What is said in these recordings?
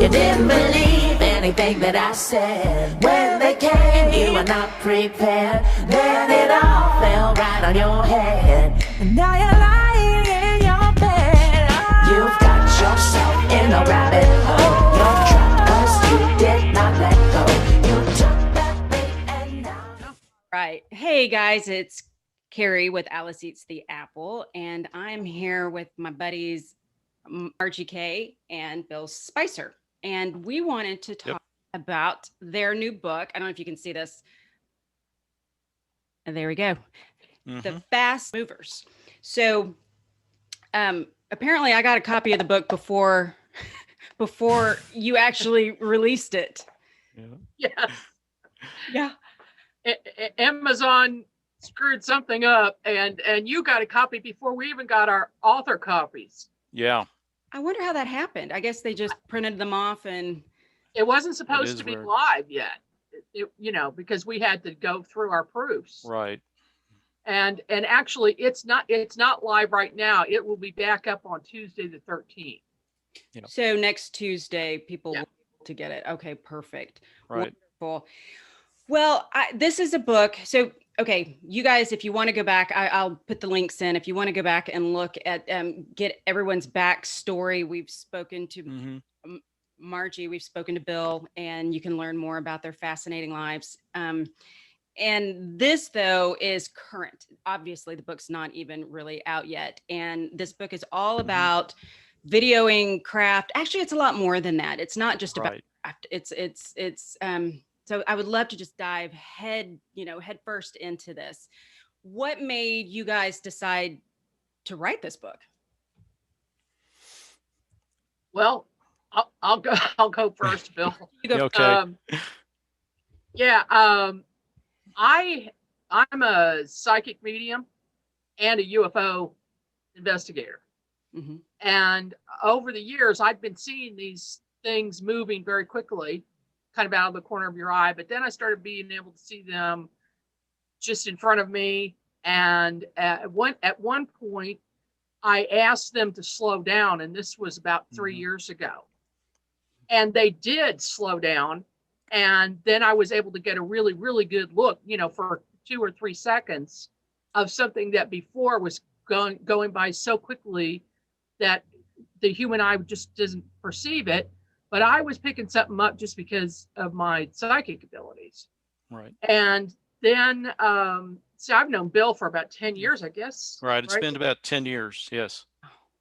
You didn't believe anything that I said. When they came, you were not prepared. Then it all fell right on your head. And now you're lying in your bed. You've got yourself in a rabbit hole. You're trapped 'cause you did not let go. You took that bait and now... Right. Hey guys, it's Carrie with Alice Eats the Apple, and I'm here with my buddies Margie Kay and Bill Spicer. And we wanted to talk about their new book. I don't know if you can see this. And there we go. The Fast Movers. So apparently I got a copy of the book before you actually released it. Yeah. Amazon screwed something up, and you got a copy before we even got our author copies. Yeah. I wonder how that happened. I guess they just printed them off, and it wasn't supposed to be weird. live yet. Because we had to go through our proofs. Right. And actually it's not live right now. It will be back up on Tuesday the 13th. So next Tuesday people will be able to get it. Okay, perfect. Right. Wonderful. Well, this is a book. So, okay, you guys, if you want to go back, I'll put the links in. If you want to go back and look at, get everyone's backstory. We've spoken to Margie, we've spoken to Bill, and you can learn more about their fascinating lives. And this, though, is current. Obviously, the book's not even really out yet. And this book is all about videoing craft. Actually, it's a lot more than that. It's not just about craft. It's so I would love to just dive head first into this. What made you guys decide to write this book? Well, I'll go first, Bill. You go. Okay. I'm a psychic medium and a UFO investigator. And over the years, I've been seeing these things moving very quickly, kind of out of the corner of your eye. But then I started being able to see them just in front of me. And at one point, I asked them to slow down. And this was about 3 years ago. And they did slow down. And then I was able to get a really, really good look, for 2 or 3 seconds of something that before was going by so quickly that the human eye just doesn't perceive it. But I was picking something up just because of my psychic abilities. Right. And then, so I've known Bill for about 10 years, I guess. Right. It's been about 10 years. Yes.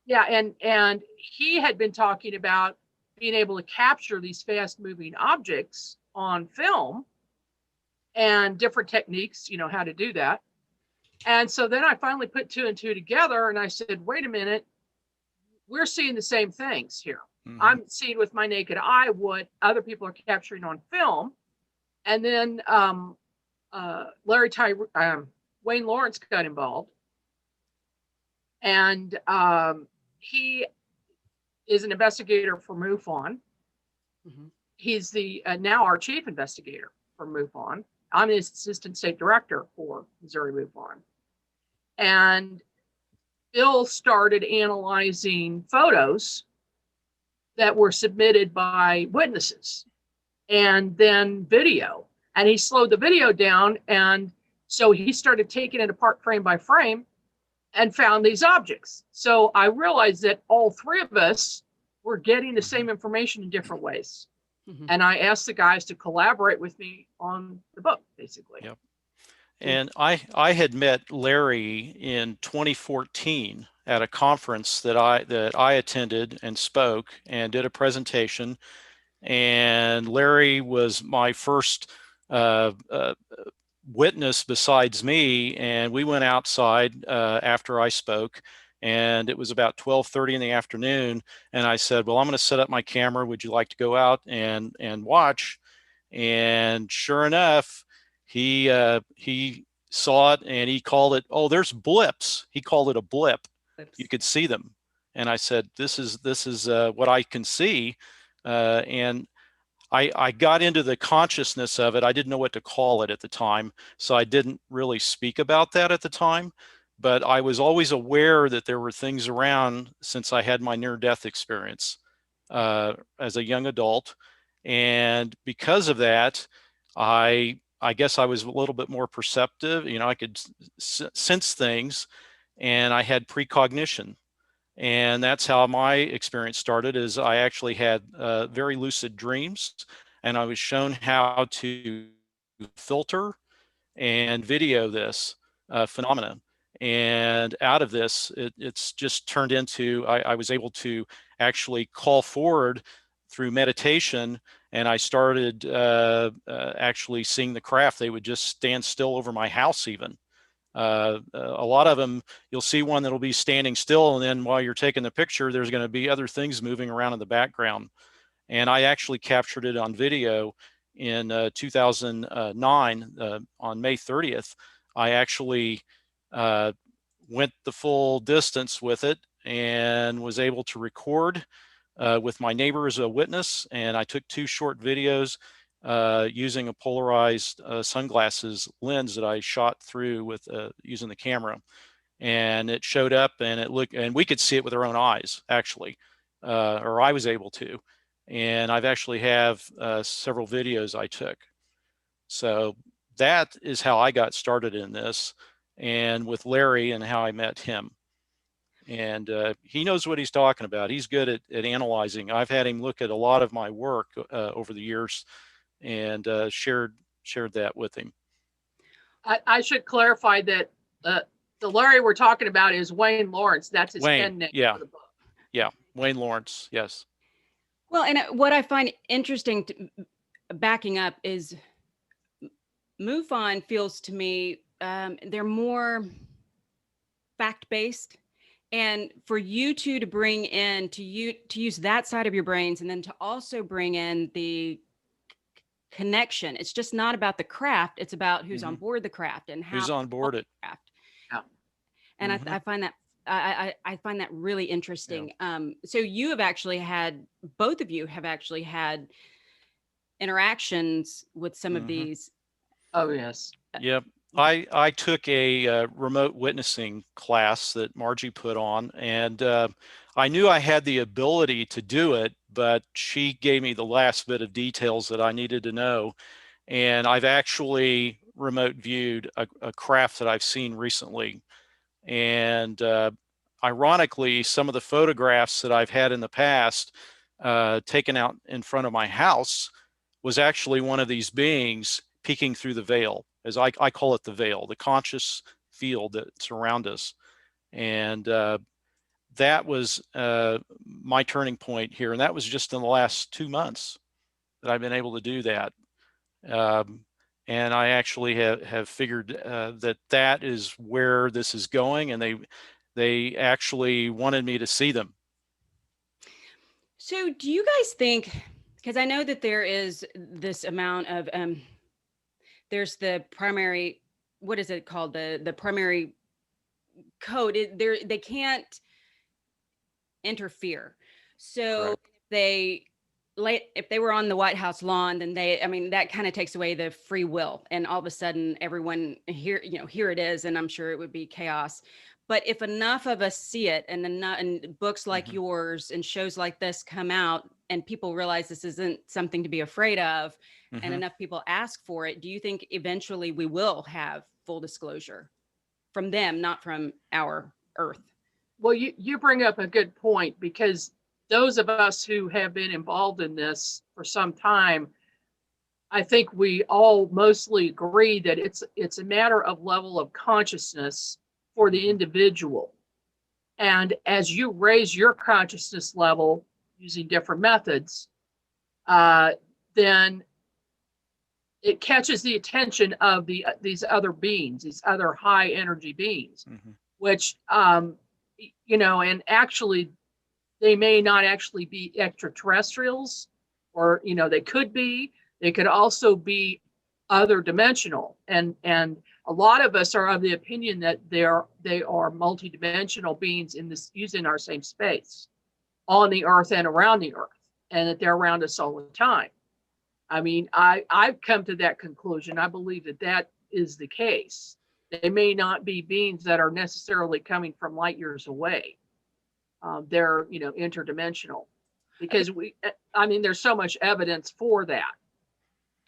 Yeah. And he had been talking about being able to capture these fast moving objects on film and different techniques, how to do that. And so then I finally put 2 and 2 together, and I said, wait a minute, we're seeing the same things here. I'm seeing with my naked eye what other people are capturing on film. And then Wayne Lawrence got involved. And he is an investigator for MUFON. He's the now our chief investigator for MUFON. I'm the assistant state director for Missouri MUFON. And Bill started analyzing photos that were submitted by witnesses and then video. And he slowed the video down. And so he started taking it apart frame by frame and found these objects. So I realized that all 3 of us were getting the same information in different ways. And I asked the guys to collaborate with me on the book, basically. Yep. And I had met Larry in 2014 at a conference that I attended and spoke and did a presentation. And Larry was my first witness besides me. And we went outside after I spoke, and it was about 12:30 in the afternoon. And I said, well, I'm going to set up my camera. Would you like to go out and watch? And sure enough, he saw it and he called it, oh, there's blips. He called it a blip. You could see them. And I said, this is what I can see. And I got into the consciousness of it. I didn't know what to call it at the time, so I didn't really speak about that at the time. But I was always aware that there were things around since I had my near-death experience. as a young adult. And because of that, I guess I was a little bit more perceptive. You know, I could sense things, and I had precognition. And that's how my experience started. Is I actually had very lucid dreams, and I was shown how to filter and video this phenomenon. And out of this, it's just turned into, I was able to actually call forward through meditation, and I started actually seeing the craft. They would just stand still over my house even. A lot of them, you'll see one that'll be standing still, and then while you're taking the picture, there's going to be other things moving around in the background. And I actually captured it on video in 2009 on May 30th. I actually went the full distance with it and was able to record with my neighbor as a witness. And I took 2 short videos using a polarized sunglasses lens that I shot through with using the camera. And it showed up, and it looked, and we could see it with our own eyes, actually, or I was able to. And I've actually have several videos I took. So that is how I got started in this, and with Larry and how I met him. And he knows what he's talking about. He's good at analyzing. I've had him look at a lot of my work over the years, and shared that with him. I should clarify that the Larry we're talking about is Wayne Lawrence. That's his pen name for the book. Yeah, Wayne Lawrence, yes. Well, and what I find interesting, backing up, is MUFON feels to me they're more fact-based. And for you two to bring in, to use that side of your brains, and then to also bring in the connection. It's just not about the craft. It's about who's on board the craft and who's on board it. Craft. Yeah. And I find that I find that really interesting. Yeah. So you have actually had, both of you have actually had interactions with some of these. Oh, yes. Yep. I took a remote witnessing class that Margie put on, and I knew I had the ability to do it, but she gave me the last bit of details that I needed to know. And I've actually remote viewed a craft that I've seen recently. And ironically, some of the photographs that I've had in the past taken out in front of my house was actually one of these beings peeking through the veil, as I call it, the veil, the conscious field that's around us. And that was my turning point here. And that was just in the last 2 months that I've been able to do that. And I actually have figured that is where this is going. And they actually wanted me to see them. So do you guys think, because I know that there is this amount of, there's the primary, what is it called? The primary code. They can't interfere. So if they were on the White House lawn, then that kind of takes away the free will. And all of a sudden everyone here it is. And I'm sure it would be chaos. But if enough of us see it, and books like yours and shows like this come out, and people realize this isn't something to be afraid of, and enough people ask for it, do you think eventually we will have full disclosure from them, not from our Earth? Well, you bring up a good point, because those of us who have been involved in this for some time, I think we all mostly agree that it's a matter of level of consciousness for the individual. And as you raise your consciousness level using different methods, then it catches the attention of these other beings, these other high energy beings, which, and actually they may not actually be extraterrestrials, or, they could also be other dimensional. And a lot of us are of the opinion that they are multidimensional beings using our same space on the Earth and around the Earth, and that they're around us all the time. I mean, I've come to that conclusion. I believe that is the case. They may not be beings that are necessarily coming from light years away. They're, interdimensional. because I mean, there's so much evidence for that.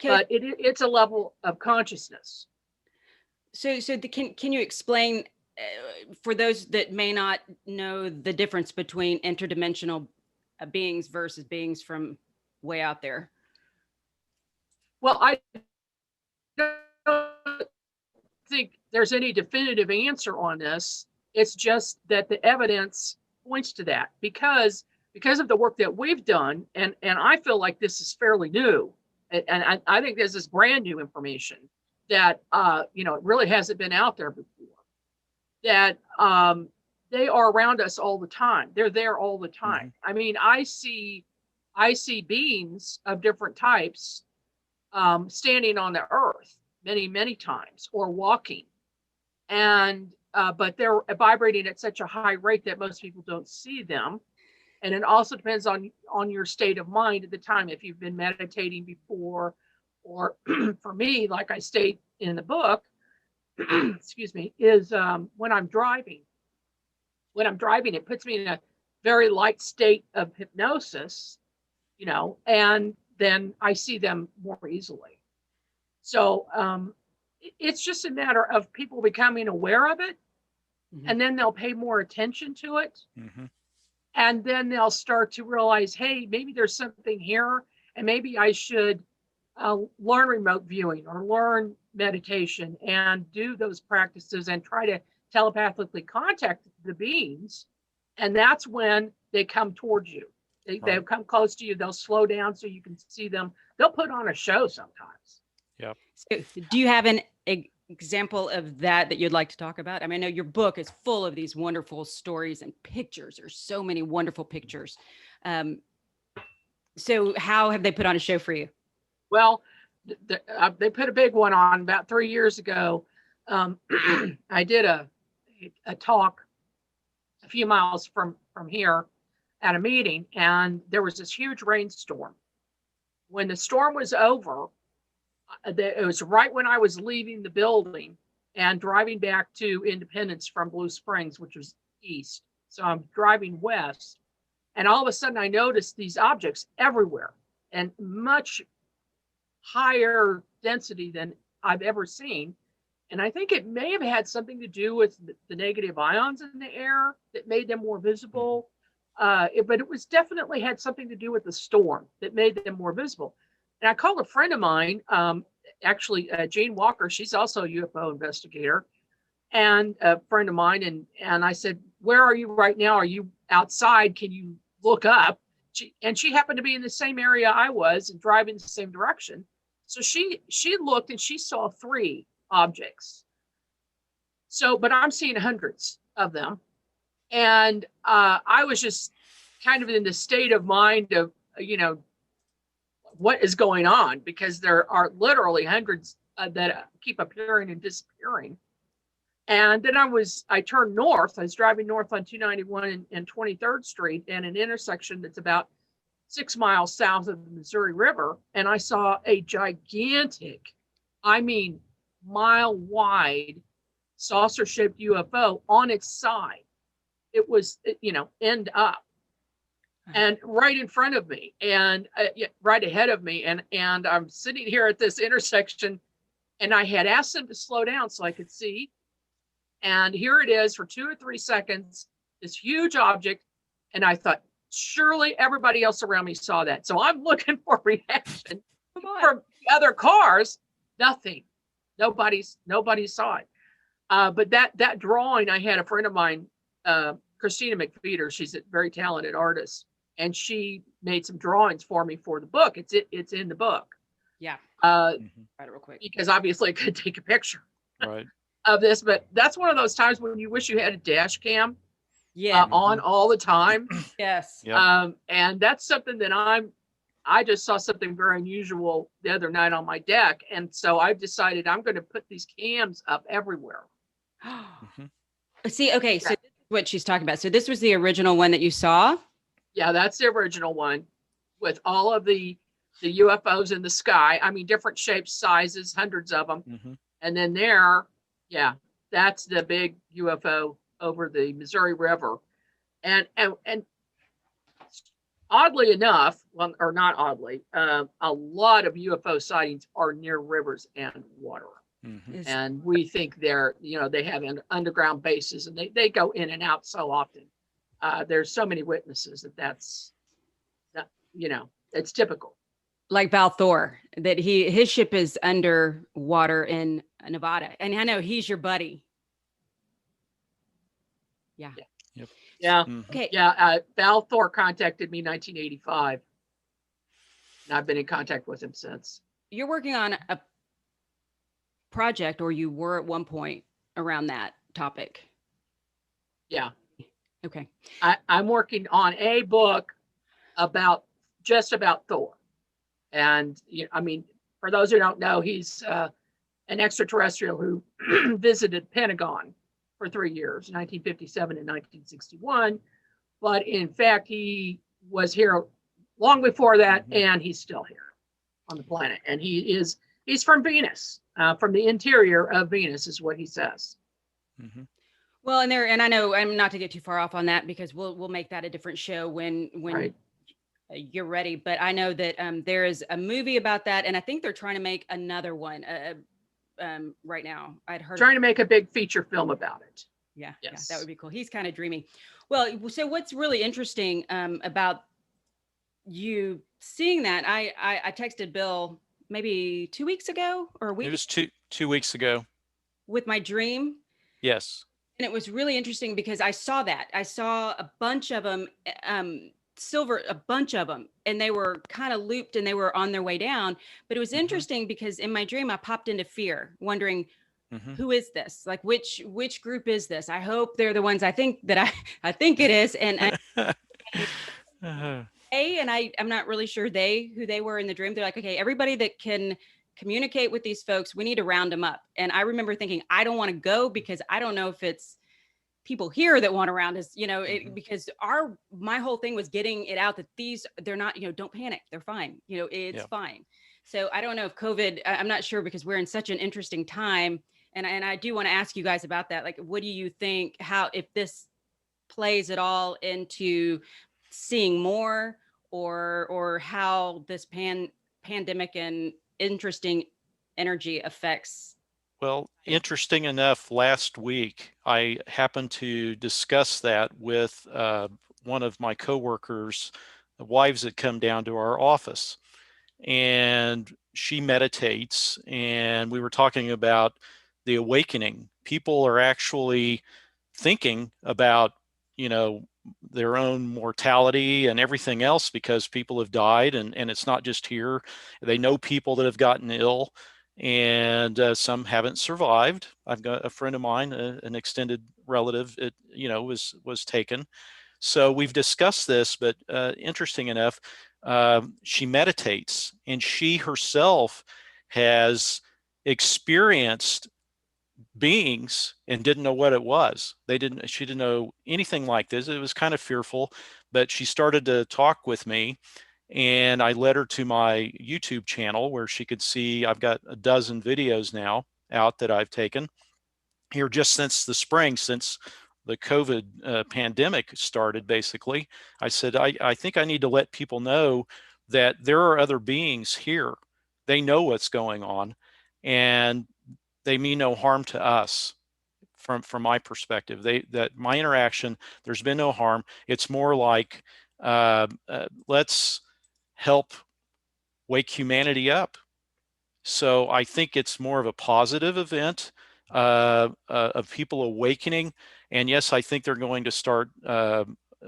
But it's a level of consciousness. So can you explain for those that may not know the difference between interdimensional beings versus beings from way out there? Well, I don't think there's any definitive answer on this. It's just that the evidence points to that because of the work that we've done, and I feel like this is fairly new, and I think this is brand new information that you know, it really hasn't been out there before. That they are around us all the time. They're there all the time. Mm-hmm. I mean, I see beings of different types standing on the earth many times, or walking, and but they're vibrating at such a high rate that most people don't see them. And it also depends on your state of mind at the time. If you've been meditating before, or for me, like I state in the book, excuse me, is when I'm driving. When I'm driving, it puts me in a very light state of hypnosis, you know, and then I see them more easily. So it's just a matter of people becoming aware of it, mm-hmm. and then they'll pay more attention to it. Mm-hmm. And then they'll start to realize, hey, maybe there's something here, and maybe I should learn remote viewing or learn meditation and do those practices and try to telepathically contact the beings. And that's when they come towards you. They'll come close to you. They'll slow down so you can see them. They'll put on a show sometimes. Yeah. So do you have an example of that you'd like to talk about? I mean, I know your book is full of these wonderful stories and pictures. There's so many wonderful pictures. So how have they put on a show for you? Well, they put a big one on about 3 years ago. I did a talk a few miles from here at a meeting, and there was this huge rainstorm. When the storm was over, it was right when I was leaving the building and driving back to Independence from Blue Springs, which was east. So I'm driving west, and all of a sudden I noticed these objects everywhere, and much higher density than I've ever seen. And I think it may have had something to do with the negative ions in the air that made them more visible. But it was definitely had something to do with the storm that made them more visible. And I called a friend of mine, actually, Jane Walker. She's also a UFO investigator and a friend of mine. And I said, where are you right now? Are you outside? Can you look up? And she happened to be in the same area I was and driving the same direction. So she looked and she saw 3 objects. So, but I'm seeing hundreds of them. And I was just kind of in the state of mind of, you know, what is going on, because there are literally hundreds that keep appearing and disappearing. And then I turned north. I was driving north on 291 and 23rd Street, and an intersection that's about 6 miles south of the Missouri River. And I saw a gigantic, I mean, mile-wide saucer-shaped UFO on its side. It was, you know, end up, and right in front of me, and right ahead of me, and I'm sitting here at this intersection, and I had asked them to slow down so I could see, and here it is for 2 or 3 seconds, this huge object, and I thought, surely everybody else around me saw that. So I'm looking for reaction from the other cars. Nothing. Nobody saw it. But that drawing, I had a friend of mine, Christina McFeeder. She's a very talented artist, and she made some drawings for me for the book. It's in the book. Yeah. Write it real quick, because obviously I could take a picture right. of this. But that's one of those times when you wish you had a dash cam. Yeah. On all the time. Yes. Yep. And that's something that I just saw something very unusual the other night on my deck. And so I've decided I'm going to put these cams up everywhere. See, okay. So this is what she's talking about. So this was the original one that you saw? Yeah, that's the original one with all of the UFOs in the sky. I mean, different shapes, sizes, hundreds of them. Mm-hmm. And then that's the big UFO over the Missouri River. And oddly enough, well, or not oddly, a lot of UFO sightings are near rivers and water. Mm-hmm. And we think they're, they have underground bases, and they go in and out so often. There's so many witnesses that's it's typical. Like Val Thor, that his ship is underwater in Nevada. And I know he's your buddy. Yeah. Yep. Yeah. Mm-hmm. Okay. Yeah. Val Thor contacted me in 1985. And I've been in contact with him since. You're working on a project, or you were at one point, around that topic. Yeah. Okay. I'm working on a book about Thor. And I mean, for those who don't know, he's an extraterrestrial who visited Pentagon for 3 years, 1957 and 1961. But in fact, he was here long before that, and he's still here on the planet. And he's from Venus, from the interior of Venus, is what he says. Mm-hmm. Well, and I know, I'm not to get too far off on that, because we'll make that a different show when Right. You're ready. But I know that there is a movie about that, and I think they're trying to make another one right now. I'd heard Trying to make a big feature film about it. Yeah, Yes. yeah, that would be cool. He's kind of dreamy. Well, so what's really interesting about you seeing that, I texted Bill maybe 2 weeks ago, or a week. It was two weeks ago. With my dream. Yes. And it was really interesting because I saw a bunch of them, a bunch of them, and they were kind of looped and they were on their way down. But it was interesting because in my dream, I popped into fear, wondering, who is this? Like, which group is this? I hope they're the ones I think it is. And I'm not really sure who they were in the dream. They're like, okay, everybody that can communicate with these folks, we need to round them up. And I remember thinking, I don't want to go, because I don't know if it's people here that want around us, because my whole thing was getting it out that they're not, don't panic. They're fine. It's fine. So I don't know if COVID, I'm not sure, because we're in such an interesting time. And I do want to ask you guys about that. Like, what do you think, if this plays at all into seeing more, or how this pandemic and interesting energy affects? Well, interesting enough, last week, I happened to discuss that with one of my coworkers, the wives that come down to our office. And she meditates, and we were talking about the awakening. People are actually thinking about, their own mortality and everything else, because people have died, and it's not just here. They know people that have gotten ill, and some haven't survived. I've got a friend of mine, an extended relative, was taken. So we've discussed this, but interesting enough, she meditates, and she herself has experienced beings and didn't know what it was. She didn't know anything like this. It was kind of fearful, but she started to talk with me, and I led her to my YouTube channel where she could see I've got a dozen videos now out that I've taken here just since the spring, since the COVID pandemic started. Basically, I said, I think I need to let people know that there are other beings here. They know what's going on, and they mean no harm to us. From my perspective, that my interaction, there's been no harm. It's more like, let's help wake humanity up. So I think it's more of a positive event of people awakening. And yes, I think they're going to start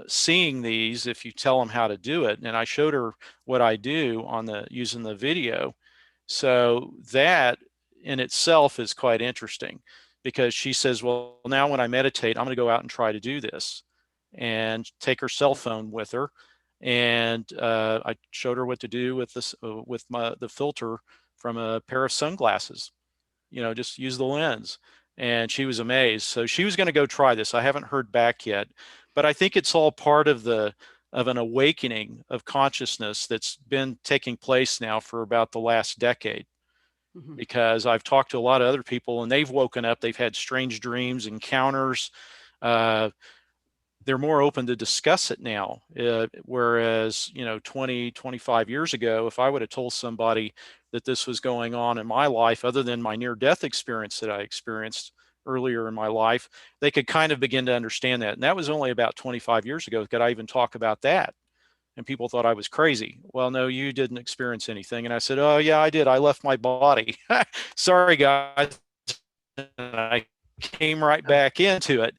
seeing these if you tell them how to do it. And I showed her what I do using the video. So that in itself is quite interesting, because she says, well, now when I meditate, I'm going to go out and try to do this, and take her cell phone with her. And I showed her what to do with this, with the filter from a pair of sunglasses, just use the lens. And she was amazed. So she was going to go try this. I haven't heard back yet, but I think it's all part of an awakening of consciousness that's been taking place now for about the last decade. Because I've talked to a lot of other people, and they've woken up, they've had strange dreams, encounters, they're more open to discuss it now. Whereas, 20, 25 years ago, if I would have told somebody that this was going on in my life, other than my near-death experience that I experienced earlier in my life, they could kind of begin to understand that. And that was only about 25 years ago. Could I even talk about that? And people thought I was crazy. Well, no, you didn't experience anything. And I said, oh yeah, I did. I left my body. Sorry, guys. And I came right back into it,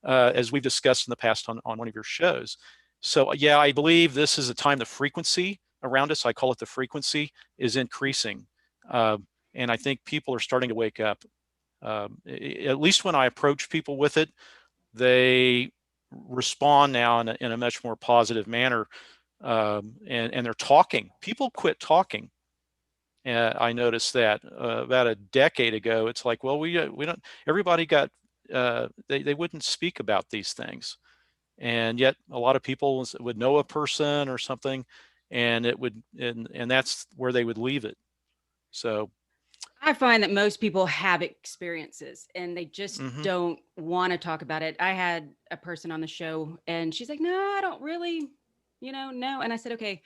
as we've discussed in the past on one of your shows. So yeah, I believe this is a time the frequency around us, I call it the frequency, is increasing. And I think people are starting to wake up. At least when I approach people with it, they respond now in a much more positive manner. And they're talking. People quit talking. I noticed that about a decade ago. It's like, well, we don't. Everybody got. They wouldn't speak about these things, and yet a lot of people would know a person or something, and it would, and that's where they would leave it. So I find that most people have experiences and they just don't want to talk about it. I had a person on the show and she's like, no, I don't really, no. And I said, okay,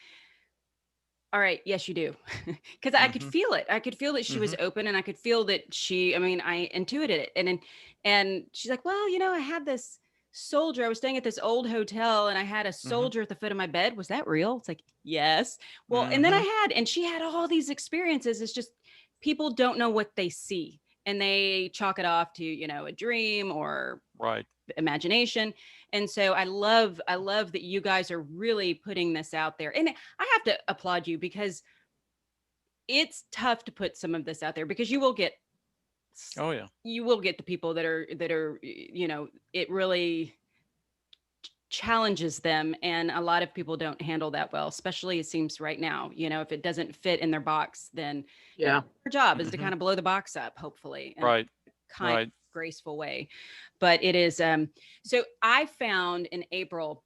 all right. Yes, you do. Because I could feel it. I could feel that she was open, and I could feel that I intuited it. And she's like, well, I had this soldier. I was staying at this old hotel and I had a soldier at the foot of my bed. Was that real? It's like, yes. Well, and then and she had all these experiences. It's just, people don't know what they see and they chalk it off to, a dream or imagination. And so I love that you guys are really putting this out there. And I have to applaud you, because it's tough to put some of this out there, because you will get the people that are, it really challenges them. And a lot of people don't handle that well, especially it seems right now, if it doesn't fit in their box, then their job is to kind of blow the box up, hopefully. In a kind of graceful way. But it is, so I found in April,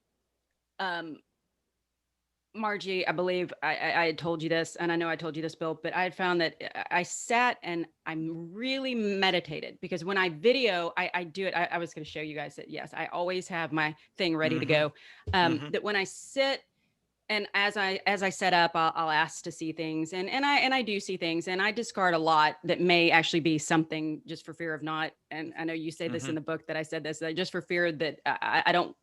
Margie, I believe I had told you this, and I know I told you this, Bill, but I had found that I sat and I'm really meditated, because when I video, I do it. I was going to show you guys that, yes, I always have my thing ready to go. That when I sit and as I set up, I'll ask to see things, and I do see things, and I discard a lot that may actually be something, just for fear of not. And I know you say this in the book, that I said this, that just for fear that I don't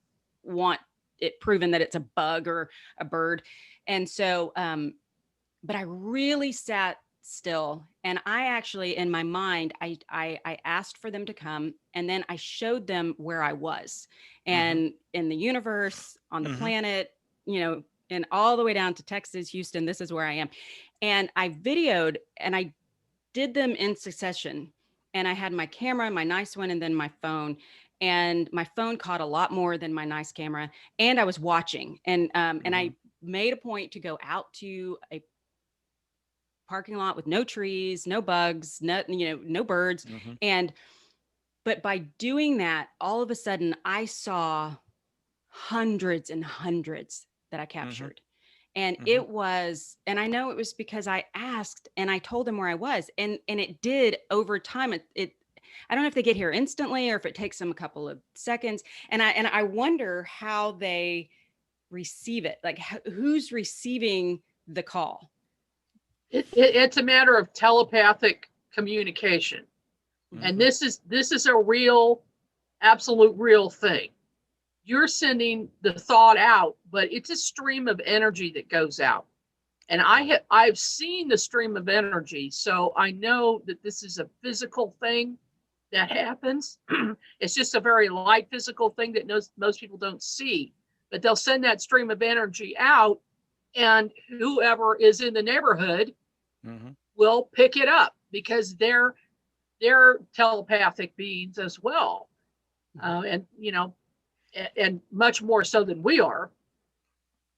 want it proven that it's a bug or a bird. And so, but I really sat still, and I actually, in my mind, I asked for them to come, and then I showed them where I was, and in the universe, on the planet, and all the way down to Texas, Houston, this is where I am. And I videoed, and I did them in succession. And I had my camera, my nice one, and then my phone. And my phone caught a lot more than my nice camera. And I was watching. And I made a point to go out to a parking lot with no trees, no bugs, no birds. But by doing that, all of a sudden I saw hundreds and hundreds that I captured. And it was, and I know it was because I asked and I told them where I was, and it did over time. It I don't know if they get here instantly or if it takes them a couple of seconds. And I wonder how they receive it. Like, who's receiving the call? It's a matter of telepathic communication. And this is a real, absolute real thing. You're sending the thought out, but it's a stream of energy that goes out. And I've seen the stream of energy, so I know that this is a physical thing that happens. It's just a very light physical thing that most people don't see. But they'll send that stream of energy out, and whoever is in the neighborhood will pick it up, because they're telepathic beings as well, and and much more so than we are.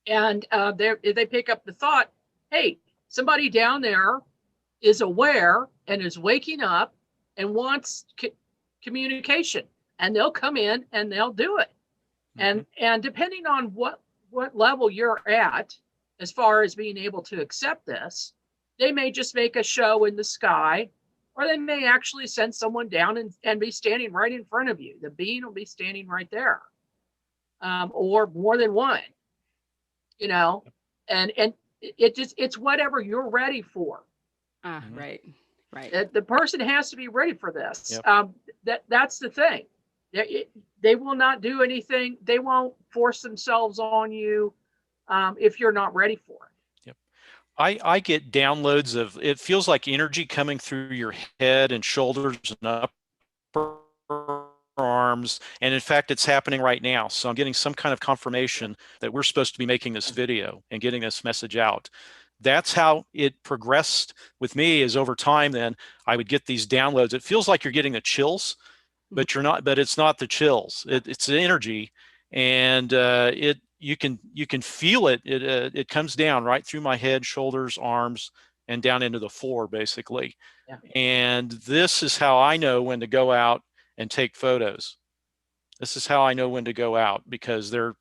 And they pick up the thought, hey, somebody down there is aware and is waking up and wants communication, and they'll come in and they'll do it. And depending on what level you're at, as far as being able to accept this, they may just make a show in the sky, or they may actually send someone down and be standing right in front of you. The being will be standing right there. or more than one, you know, and it's whatever you're ready for. Right. Right. The person has to be ready for this. Yep. That's the thing. They will not do anything. They won't force themselves on you if you're not ready for it. Yep. I get downloads of, it feels like energy coming through your head and shoulders and upper arms. And in fact, it's happening right now. So I'm getting some kind of confirmation that we're supposed to be making this video and getting this message out. That's how it progressed with me, is over time, then I would get these downloads. It feels like you're getting the chills, but you're not, but it's not the chills. It's the energy, and you can feel it. It comes down right through my head, shoulders, arms, and down into the floor, basically. Yeah. And this is how I know when to go out and take photos. This is how I know when to go out, because they're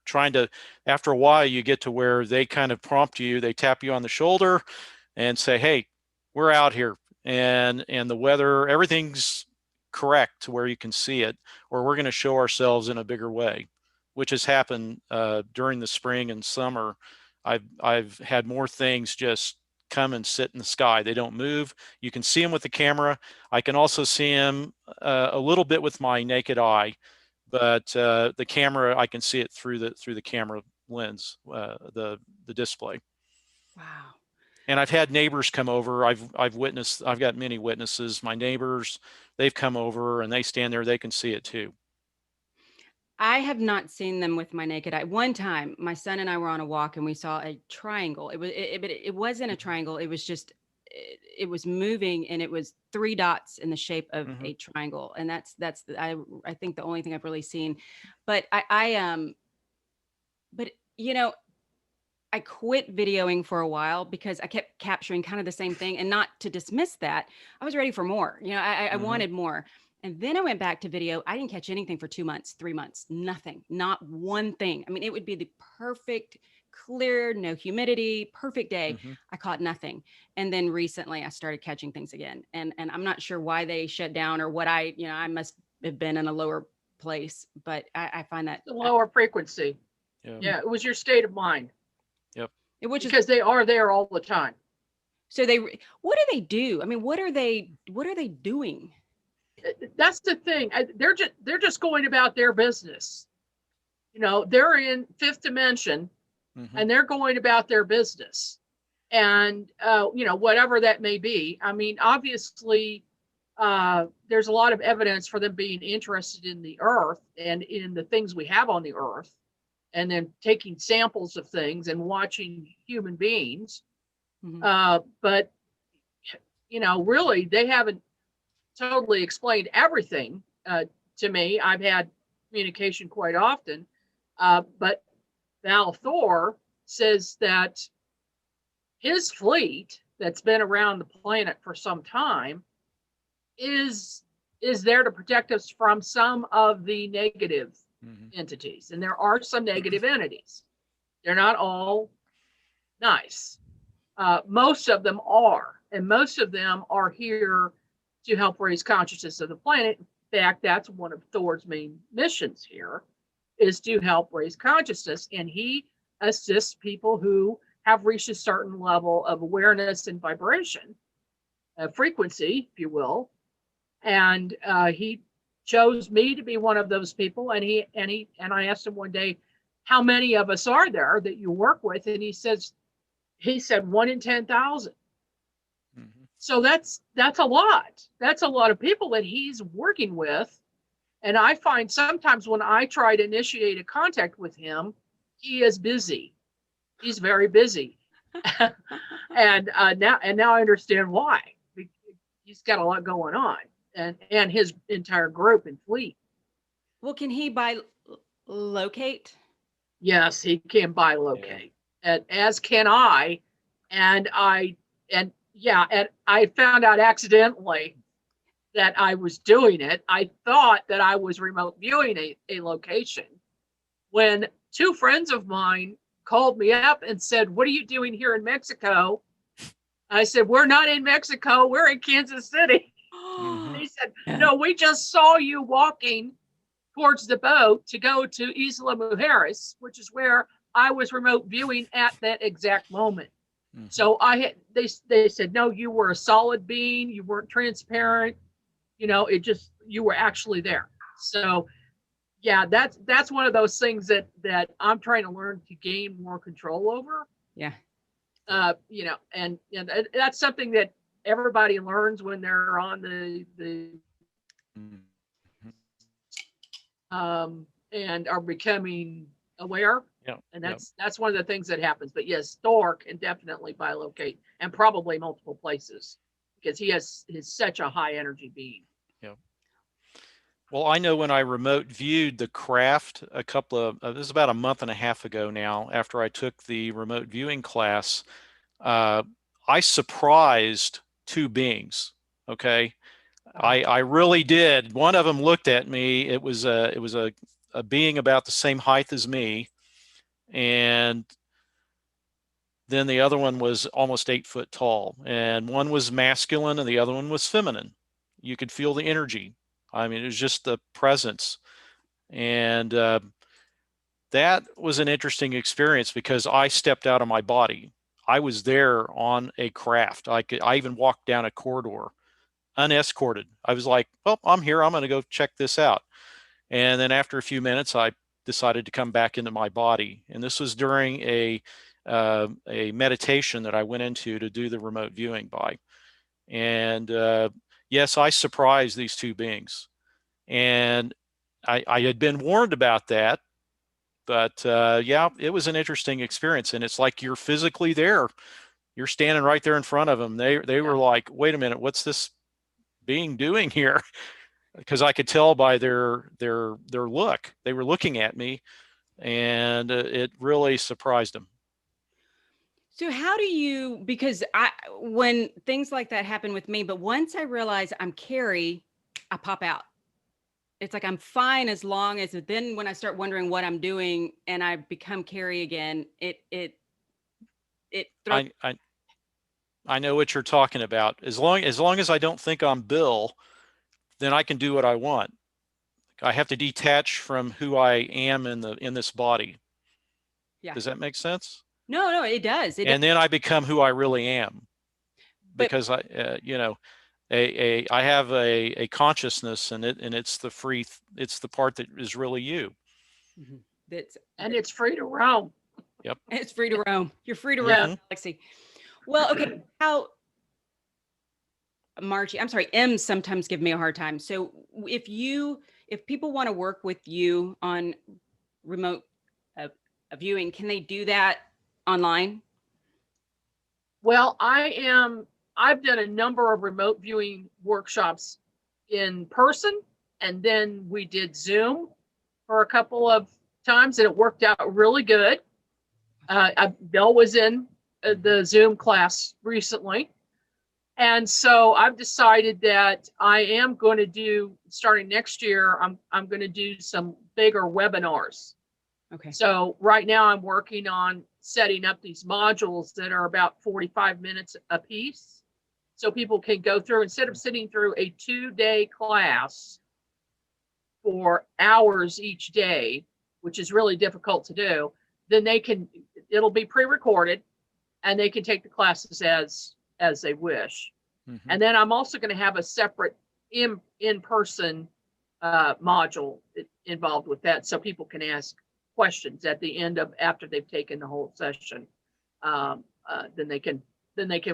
trying to, after a while, you get to where they kind of prompt you, they tap you on the shoulder and say, hey, we're out here, and the weather, everything's correct to where you can see it, or we're going to show ourselves in a bigger way, which has happened during the spring and summer. I've had more things just come and sit in the sky. They don't move. You can see them with the camera. I can also see them a little bit with my naked eye, but the camera, I can see it through the camera lens, the display. Wow. And I've had neighbors come over. I've witnessed. I've got many witnesses. My neighbors, they've come over and they stand there. They can see it too. I have not seen them with my naked eye. One time, my son and I were on a walk and we saw a triangle. But it wasn't a triangle. It was just, it was moving, and it was 3 dots in the shape of a triangle. And that's I think the only thing I've really seen. But but you know, I quit videoing for a while because I kept capturing kind of the same thing. And not to dismiss that, I was ready for more. You know, I wanted more. And then I went back to video. I didn't catch anything for 2 months, 3 months, nothing, not one thing. I mean, it would be the perfect, clear, no humidity, perfect day. I caught nothing. And then recently I started catching things again. And I'm not sure why they shut down, or what I must have been in a lower place, but I find that The lower frequency. Yeah, it was your state of mind. Yep. Because they are there all the time. So what do they do? I mean, what are they doing? That's the thing. They're just going about their business. You know, they're in fifth dimension, and they're going about their business, and you know, whatever that may be. I mean, obviously, there's a lot of evidence for them being interested in the Earth and in the things we have on the Earth, and then taking samples of things and watching human beings. But you know, really, they haven't totally explained everything to me. I've had communication quite often, but Val Thor says that his fleet that's been around the planet for some time is there to protect us from some of the negative entities. And there are some negative entities. They're not all nice. Most of them are, and most of them are here to help raise consciousness of the planet. In fact, that's one of Thor's main missions here, is to help raise consciousness. And he assists people who have reached a certain level of awareness and vibration, frequency, if you will. And he chose me to be one of those people. And I asked him one day, how many of us are there that you work with? And he said 1 in 10,000. So that's a lot. That's a lot of people that he's working with. And I find sometimes when I try to initiate a contact with him, he is busy. He's very busy. and now I understand why. He's got a lot going on, and his entire group and fleet. Well, can he locate? Yes, he can bilocate, and as can I. And I found out accidentally that I was doing it. I thought that I was remote viewing a location when 2 friends of mine called me up and said, "What are you doing here in Mexico?" I said, "We're not in Mexico. We're in Kansas City." He said, "No, we just saw you walking towards the boat to go to Isla Mujeres, which is where I was remote viewing at that exact moment. So they said, no, you were a solid being. You weren't transparent. You were actually there. So yeah, that's one of those things that I'm trying to learn to gain more control over. Yeah. And that's something that everybody learns when they're on the and are becoming aware. Yeah. And that's one of the things that happens. But yes, Thor can definitely bilocate, and probably multiple places, because he's such a high energy being. Yeah. Well, I know when I remote viewed the craft this is about a month and a half ago now, after I took the remote viewing class, I surprised two beings. Okay. I really did. One of them looked at me. It was a being about the same height as me. And then the other one was almost 8 foot tall, and one was masculine and the other one was feminine. You could feel the energy. I mean, it was just the presence. And that was an interesting experience because I stepped out of my body. I was there on a craft. I even walked down a corridor unescorted. I was like, well, I'm here. I'm going to go check this out. And then after a few minutes, I decided to come back into my body. And this was during a meditation that I went into to do the remote viewing by. And yes, I surprised these two beings. And I had been warned about that. But yeah, it was an interesting experience. And it's like you're physically there. You're standing right there in front of them. They were like, wait a minute, what's this being doing here? Because I could tell by their look. They were looking at me, and it really surprised them. So how do you, because when things like that happen with me, but once I realize I'm Carrie, I pop out. It's like I'm fine as long as, then when I start wondering what I'm doing and I become Carrie again, it throws. I know what you're talking about. As long as I don't think I'm Bill, then I can do what I want. I have to detach from who I am in this body. Yeah. Does that make sense? No, it does. Then I become who I really am, because I have a consciousness, and it's the part that is really you. It's free to roam. Yep. It's free to roam. You're free to roam, Lexi. Well, okay. Margie, I'm sorry, M's sometimes give me a hard time. So if people want to work with you on remote viewing, can they do that online? Well, I've done a number of remote viewing workshops in person, and then we did Zoom for a couple of times, and it worked out really good. Bill was in the Zoom class recently. And so I've decided that I am going to do, starting next year, I'm going to do some bigger webinars. Okay. So right now I'm working on setting up these modules that are about 45 minutes a piece. So people can go through, instead of sitting through a 2-day class for hours each day, which is really difficult to do, then it'll be pre-recorded, and they can take the classes as they wish. Mm-hmm. And then I'm also going to have a separate in-person module involved with that, so people can ask questions at the end after they've taken the whole session. Then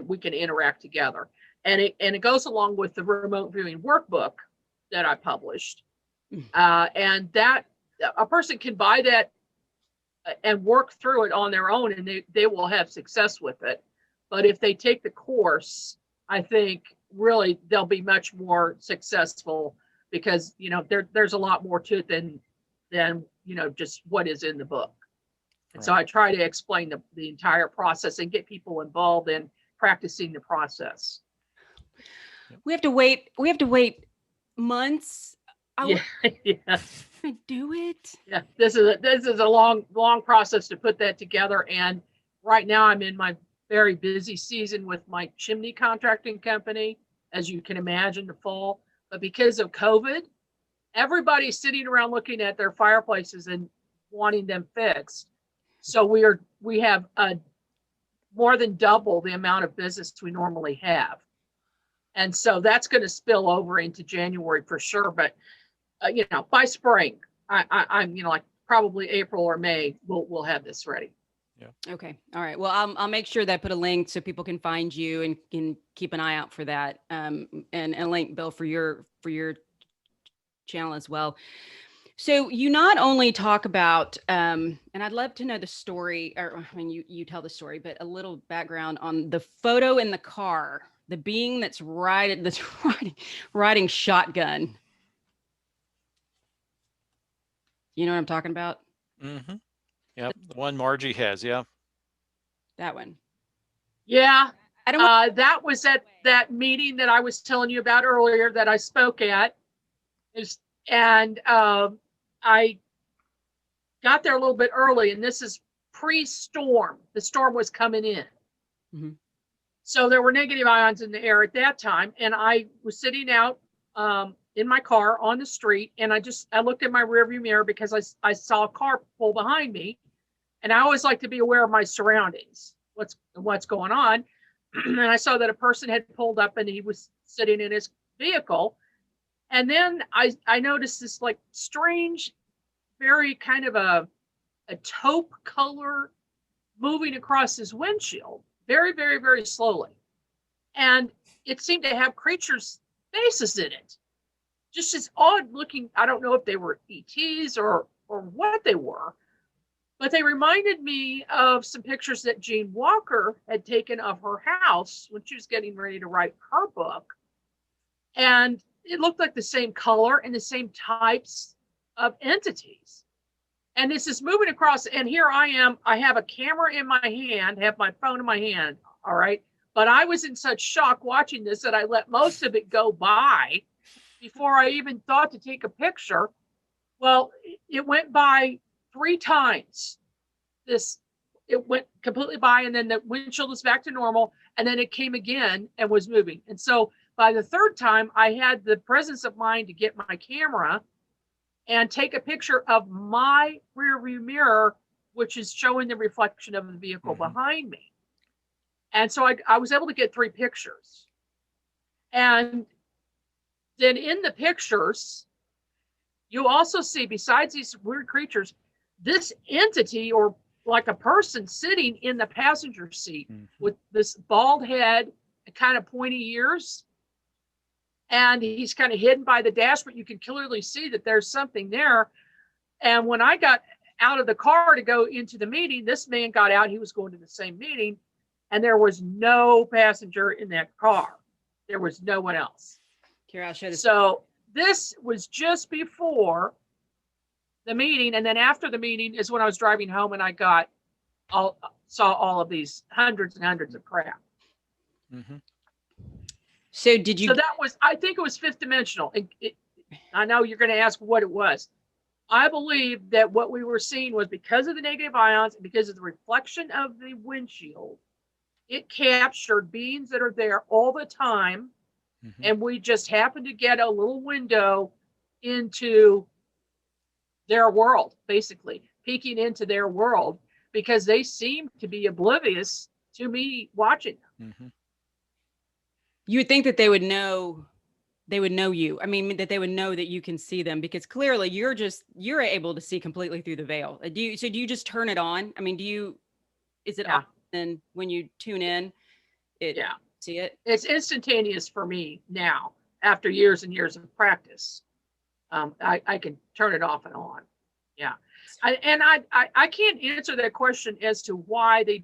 we can interact together, and it goes along with the remote viewing workbook that I published, and that a person can buy that and work through it on their own, and they will have success with it. But if they take the course, I think really they'll be much more successful, because there's a lot more to it than just what is in the book. And right. So I try to explain the entire process and get people involved in practicing the process. We have to wait months. Yeah. I do it. Yeah, this is a long process to put that together. And right now I'm in my very busy season with my chimney contracting company, as you can imagine, the fall. But because of COVID everybody's sitting around looking at their fireplaces and wanting them fixed. So we have more than double the amount of business we normally have. And so that's going to spill over into January for sure. But, by spring, I'm, like probably April or May, we'll have this ready. Yeah. Okay. All right. Well, I'll make sure that I put a link so people can find you and can keep an eye out for that. And a link, Bill, for your channel as well. So you not only talk about, and I'd love to know the story, or I mean, you tell the story, but a little background on the photo in the car, the being that's riding shotgun. You know what I'm talking about? Mm-hmm. Yep. The one Margie has. Yeah. That one. Yeah. I don't. That was at that meeting that I was telling you about earlier that I spoke at. I got there a little bit early, and this is pre-storm. The storm was coming in. Mm-hmm. So there were negative ions in the air at that time. And I was sitting out in my car on the street, and I looked in my rearview mirror because I saw a car pull behind me. And I always like to be aware of my surroundings, what's going on. And I saw that a person had pulled up, and he was sitting in his vehicle. And then I noticed this like strange, very kind of a taupe color moving across his windshield, very, very, very slowly. And it seemed to have creatures' faces in it. Just this odd looking, I don't know if they were ETs or what they were, but they reminded me of some pictures that Jean Walker had taken of her house when she was getting ready to write her book. And it looked like the same color and the same types of entities. And this is moving across, and here I am. I have a camera in my hand, have my phone in my hand, all right? But I was in such shock watching this that I let most of it go by before I even thought to take a picture. Well, it went by 3 times. It went completely by, and then the windshield was back to normal, and then it came again and was moving. And so by the 3rd time, I had the presence of mind to get my camera and take a picture of my rear view mirror, which is showing the reflection of the vehicle behind me. And so I was able to get 3 pictures. And then in the pictures, you also see, besides these weird creatures, this entity, or like a person sitting in the passenger seat with this bald head and kind of pointy ears. And he's kind of hidden by the dash, but you can clearly see that there's something there. And when I got out of the car to go into the meeting, this man got out. He was going to the same meeting, and there was no passenger in that car. There was no one else. Here, I'll show this. So this was just before the meeting. And then after the meeting is when I was driving home, and I saw all of these hundreds and hundreds of crap. Mm-hmm. So did you? So that was, I think it was 5th dimensional. I know you're going to ask what it was. I believe that what we were seeing was because of the negative ions, because of the reflection of the windshield, it captured beings that are there all the time. And we just happened to get a little window into their world, basically peeking into their world, because they seem to be oblivious to me watching them. You would think that they would know you. I mean, that they would know that you can see them, because clearly you're able to see completely through the veil. Do you just turn it on? I mean, is it often when you tune in, see it? It's instantaneous for me now after years and years of practice. I can turn it off and on. Yeah. I can't answer that question as to why they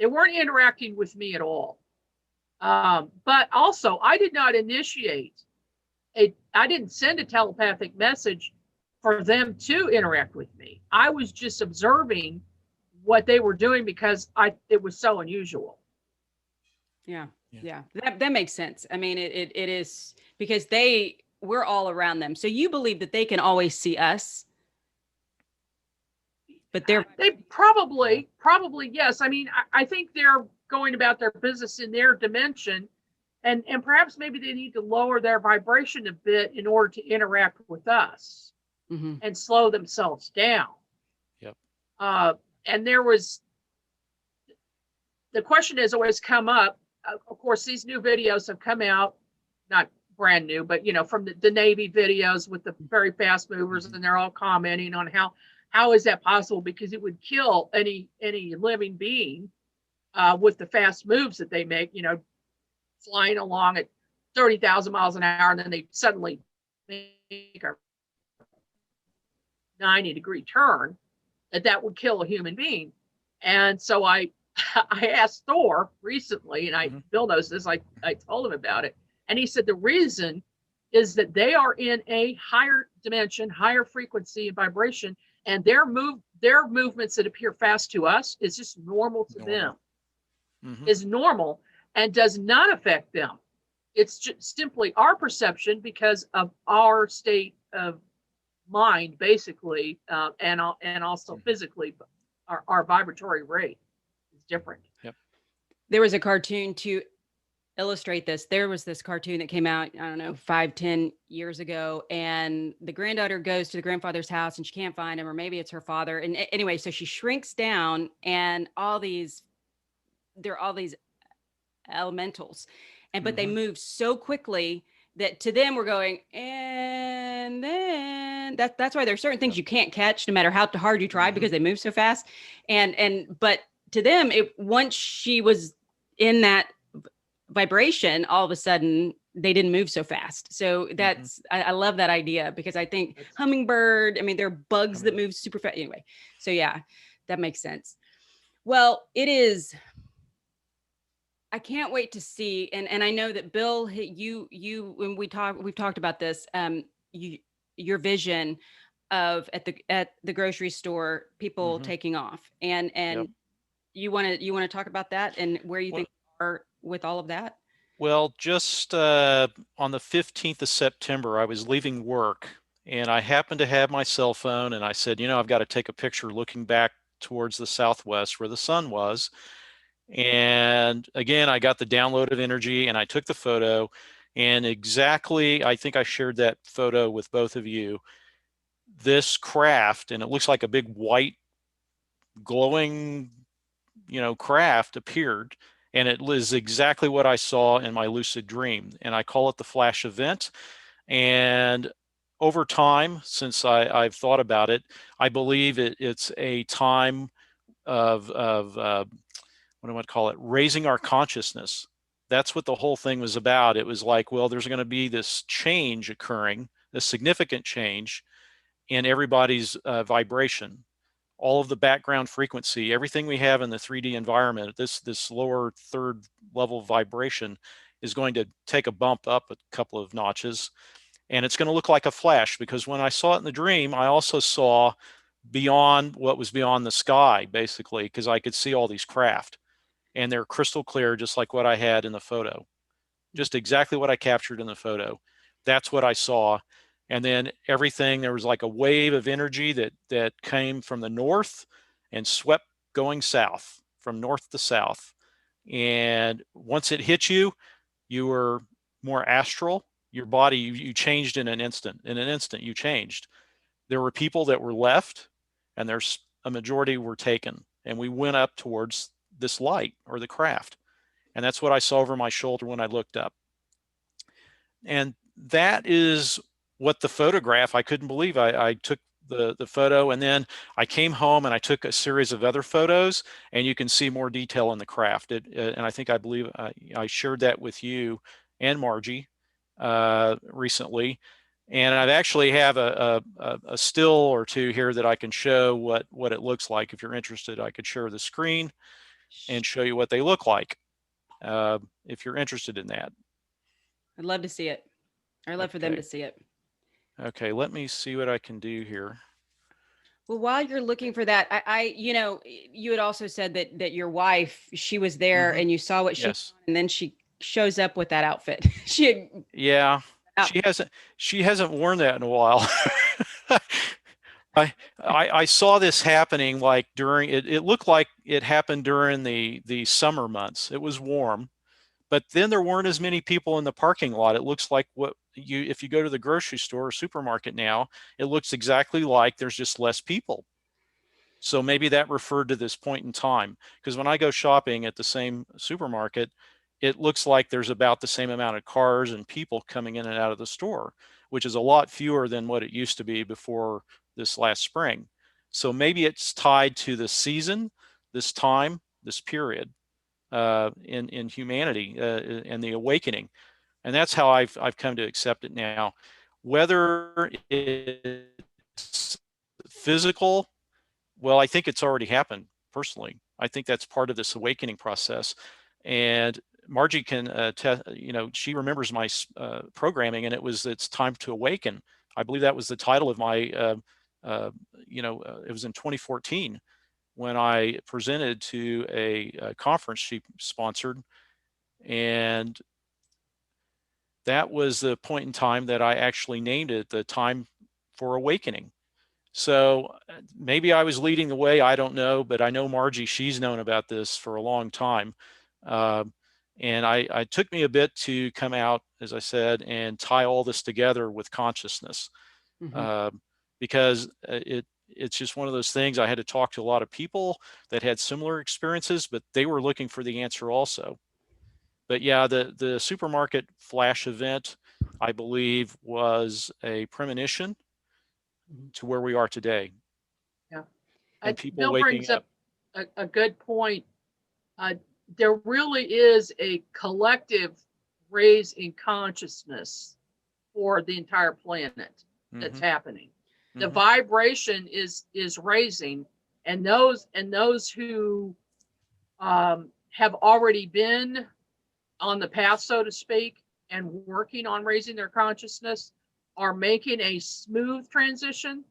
weren't interacting with me at all. But also, I did not initiate I didn't send a telepathic message for them to interact with me. I was just observing what they were doing because it was so unusual. Yeah. That makes sense. I mean, it is because we're all around them. So you believe that they can always see us, but they probably, yes. I mean, I think they're going about their business in their dimension, and perhaps maybe they need to lower their vibration a bit in order to interact with us and slow themselves down. Yep. And there was, the question has always come up. Of course, these new videos have come out, not brand new, but, you know, from the Navy videos with the very fast movers, and they're all commenting on how is that possible? Because it would kill any living being with the fast moves that they make, you know, flying along at 30,000 miles an hour, and then they suddenly make a 90-degree turn, that would kill a human being. And so I asked Thor recently, and Bill knows this, I told him about it. And he said the reason is that they are in a higher dimension, higher frequency and vibration, and their movements that appear fast to us is just normal to them, is normal and does not affect them. It's just simply our perception because of our state of mind, basically, and also physically, our vibratory rate is different. Yep. There was a cartoon to illustrate this. There was this cartoon that came out, I don't know, 5-10 years ago, and the granddaughter goes to the grandfather's house and she can't find him, or maybe it's her father. And anyway, so she shrinks down, and there are all these elementals, but they move so quickly that to them we're going, and then that's why there's certain things you can't catch no matter how hard you try, because they move so fast. But to them, once she was in that vibration, all of a sudden they didn't move so fast. So that's I love that idea, because I think hummingbird, I mean, there are bugs that move super fast anyway. So yeah, that makes sense. Well, it is, I can't wait to see, and I know that Bill, you when we've talked about this, your vision of at the grocery store, people taking off, and you want to talk about that and where you think you are with all of that? Well, just on the 15th of September, I was leaving work, and I happened to have my cell phone, and I said, you know, I've got to take a picture looking back towards the southwest where the sun was. And again, I got the downloaded energy, and I took the photo, and exactly, I think I shared that photo with both of you. This craft, and it looks like a big white glowing, you know, craft appeared, and it was exactly what I saw in my lucid dream. And I call it the flash event. And over time, since I've thought about it, I believe it's a time of what do I call it? Raising our consciousness. That's what the whole thing was about. It was like, well, there's going to be this change occurring, a significant change in everybody's vibration. All of the background frequency, everything we have in the 3D environment, this lower third level vibration is going to take a bump up a couple of notches, and it's going to look like a flash, because when I saw it in the dream, I also saw beyond what was beyond the sky, basically, because I could see all these craft, and they're crystal clear, just like what I had in the photo, just exactly what I captured in the photo. That's what I saw. And then everything, there was like a wave of energy that came from the north and swept going south, from north to south. And once it hit you, you were more astral. Your body, you changed in an instant. In an instant, you changed. There were people that were left, and there's a majority were taken. And we went up towards this light, or the craft. And that's what I saw over my shoulder when I looked up. And that is what the photograph, I couldn't believe. I took the photo, and then I came home and I took a series of other photos, and you can see more detail in the craft. And I think, I believe I shared that with you and Margie recently. And I actually have a still or two here that I can show what it looks like. If you're interested, I could share the screen and show you what they look like, if you're interested in that. I'd love to see it. I'd love for them to see it. Okay, let me see what I can do here. Well, while you're looking for that, I you know, you had also said that your wife, she was there and you saw what she, and then she shows up with that outfit. Yeah, she hasn't worn that in a while. I saw this happening like during, it looked like it happened during the summer months. It was warm, but it was hot. And then all of a sudden, But then there weren't as many people in the parking lot. It looks like if you go to the grocery store or supermarket now, it looks exactly like there's just less people. So maybe that referred to this point in time, because when I go shopping at the same supermarket, it looks like there's about the same amount of cars and people coming in and out of the store, which is a lot fewer than what it used to be before this last spring. So maybe it's tied to the season, this time, this period in humanity and the awakening. And that's how I've come to accept it now. Whether it's physical, well, I think it's already happened personally. I think that's part of this awakening process. And Margie can, she remembers my programming, and it's time to awaken. I believe that was the title of my, it was in 2014 when I presented to a conference she sponsored. And that was the point in time that I actually named it the time for awakening. So maybe I was leading the way, I don't know, but I know Margie, she's known about this for a long time. And it took me a bit to come out, as I said, and tie all this together with consciousness, because it's just one of those things. I had to talk to a lot of people that had similar experiences, but they were looking for the answer also. But yeah, the supermarket flash event, I believe, was a premonition to where we are today. Yeah. And people Bill waking brings up a good point. There really is a collective raise in consciousness for the entire planet that's happening. The vibration is raising, and those who have already been on the path, so to speak, and working on raising their consciousness are making a smooth transition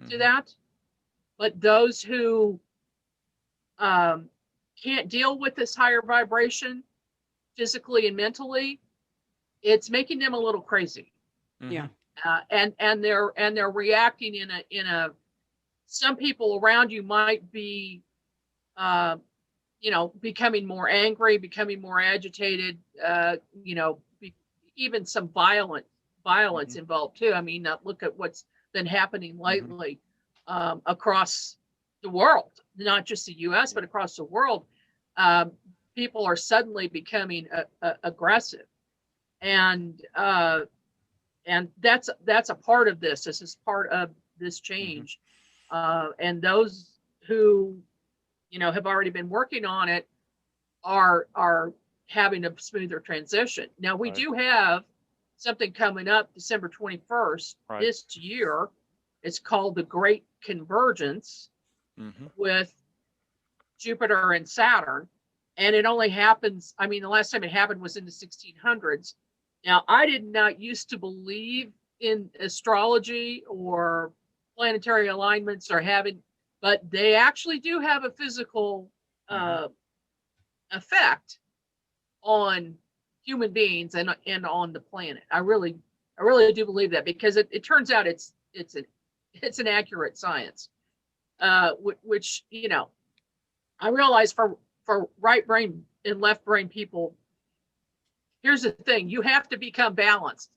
to that. But those who can't deal with this higher vibration physically and mentally, it's making them a little crazy. Yeah. And they're reacting in a some people around you might be becoming more angry, becoming more agitated, even some violence involved too. I mean, look at what's been happening lately across the world, not just the US, but across the world. People are suddenly becoming aggressive, and that's a part of this. This is part of this change. And those who have already been working on it are having a smoother transition. Now we do have something coming up December 21st this year. It's called the Great Convergence with Jupiter and Saturn. And it only happens, I mean, the last time it happened was in the 1600s. Now, I did not used to believe in astrology or planetary alignments or but they actually do have a physical effect on human beings and on the planet. I really do believe that, because it turns out it's an accurate science, which I realize for right brain and left brain people, here's the thing: you have to become balanced.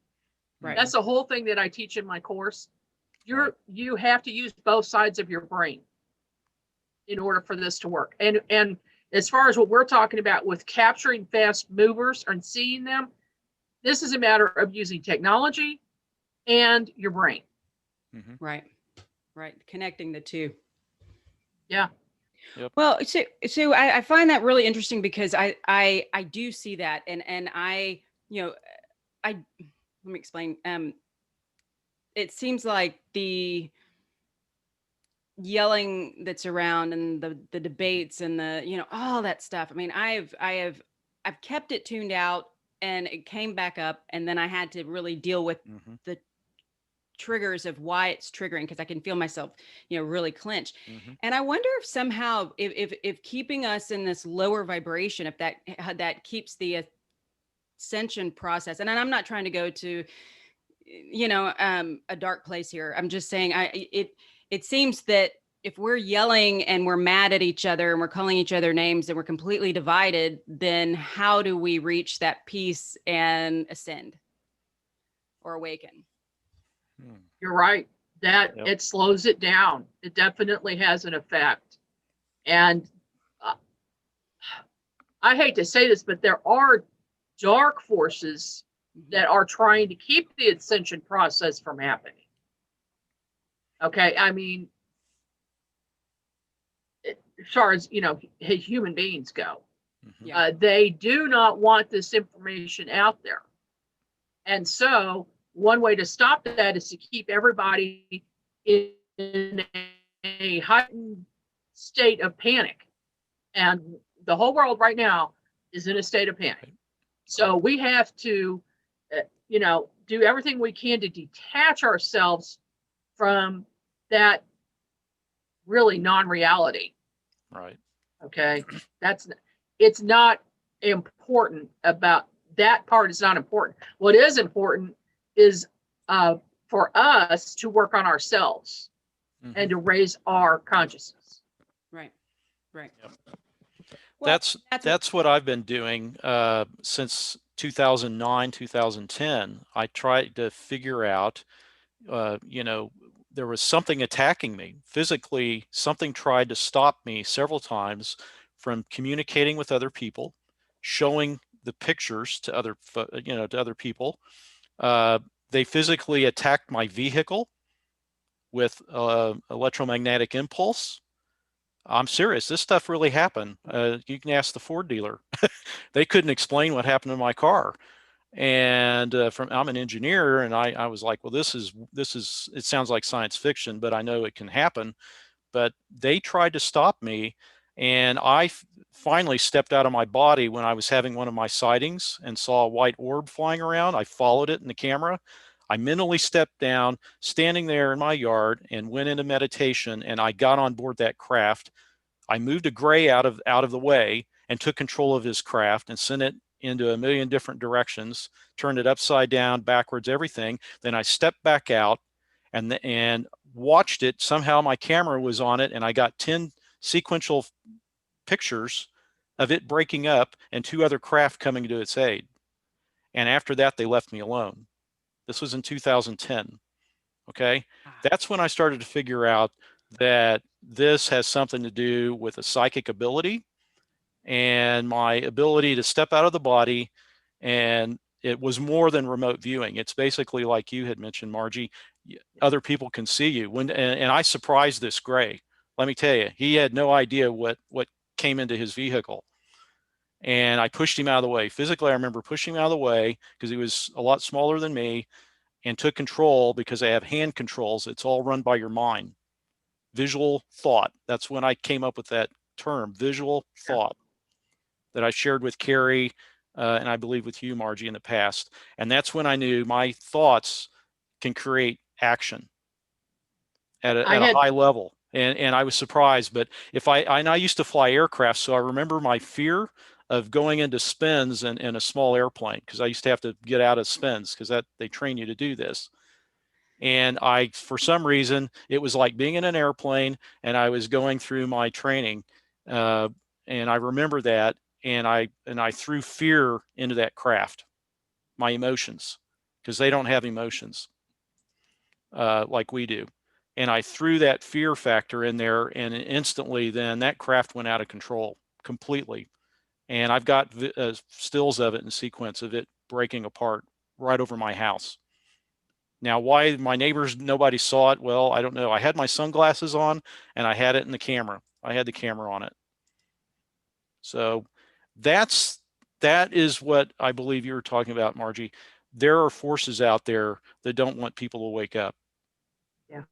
Right. That's the whole thing that I teach in my course. You have to use both sides of your brain in order for this to work. And as far as what we're talking about with capturing fast movers and seeing them, this is a matter of using technology and your brain. Right. Connecting the two. Yeah. Yep. Well, so I find that really interesting, because I do see that, and I let me explain. It seems like the yelling that's around and the debates and all that stuff. I mean, I've kept it tuned out, and it came back up, and then I had to really deal with the triggers of why it's triggering, because I can feel myself, really clench. And I wonder if somehow, if keeping us in this lower vibration, if that keeps the ascension process. And I'm not trying to go to, a dark place here. I'm just saying, it seems that if we're yelling and we're mad at each other and we're calling each other names and we're completely divided, then how do we reach that peace and ascend or awaken? You're right. That Yep. it slows it down. It definitely has an effect. And I hate to say this, but there are dark forces that are trying to keep the ascension process from happening. Okay, I mean, as far as, you know, human beings go, Yeah. they do not want this information out there. And so one way to stop that is to keep everybody in a heightened state of panic. And the whole world right now is in a state of panic. So we have to, you know, do everything we can to detach ourselves from that really non-reality. Right. Okay. It's not important about that part. Is not important. What is important is for us to work on ourselves and to raise our consciousness. Right. Right. Yep. Well, That's what I've been doing since 2009, 2010. I tried to figure out, you know, there was something attacking me physically. Something tried to stop me several times from communicating with other people, showing the pictures to other, you know, to other people. They physically attacked my vehicle with electromagnetic impulse. I'm serious. This stuff really happened. You can ask the Ford dealer. They couldn't explain what happened to my car. And I'm an engineer, and I was like, well, this is, it sounds like science fiction, but I know it can happen. But they tried to stop me, and I finally stepped out of my body when I was having one of my sightings and saw a white orb flying around. I followed it in the camera. I mentally stepped down, standing there in my yard, and went into meditation, and I got on board that craft. I moved a gray out of the way and took control of his craft and sent it into a million different directions, turned it upside down, backwards, everything. Then I stepped back out and watched it. Somehow my camera was on it, and I got 10 sequential pictures of it breaking up and 2 other craft coming to its aid. And after that, they left me alone. This was in 2010. Okay. That's when I started to figure out that this has something to do with a psychic ability and my ability to step out of the body. And it was more than remote viewing. It's basically like you had mentioned, Margie, other people can see you. And I surprised this gray. Let me tell you, he had no idea what came into his vehicle. And I pushed him out of the way. Physically, I remember pushing him out of the way because he was a lot smaller than me, and took control because I have hand controls. It's all run by your mind. Visual thought. That's when I came up with that term, visual thought, that I shared with Carrie and I believe with you, Margie, in the past. And that's when I knew my thoughts can create action at a high level. And I was surprised. But I used to fly aircraft, so I remember my fear of going into spins in a small airplane, because I used to have to get out of spins because they train you to do this. And for some reason, it was like being in an airplane, and I was going through my training, and I remember that, and I threw fear into that craft, my emotions, because they don't have emotions like we do. And I threw that fear factor in there, and instantly then that craft went out of control completely. And I've got stills of it in sequence of it breaking apart right over my house. Now, why my neighbors, nobody saw it? Well, I don't know. I had my sunglasses on, and I had it in the camera. I had the camera on it. So that is what I believe you were talking about, Margie. There are forces out there that don't want people to wake up. Yeah.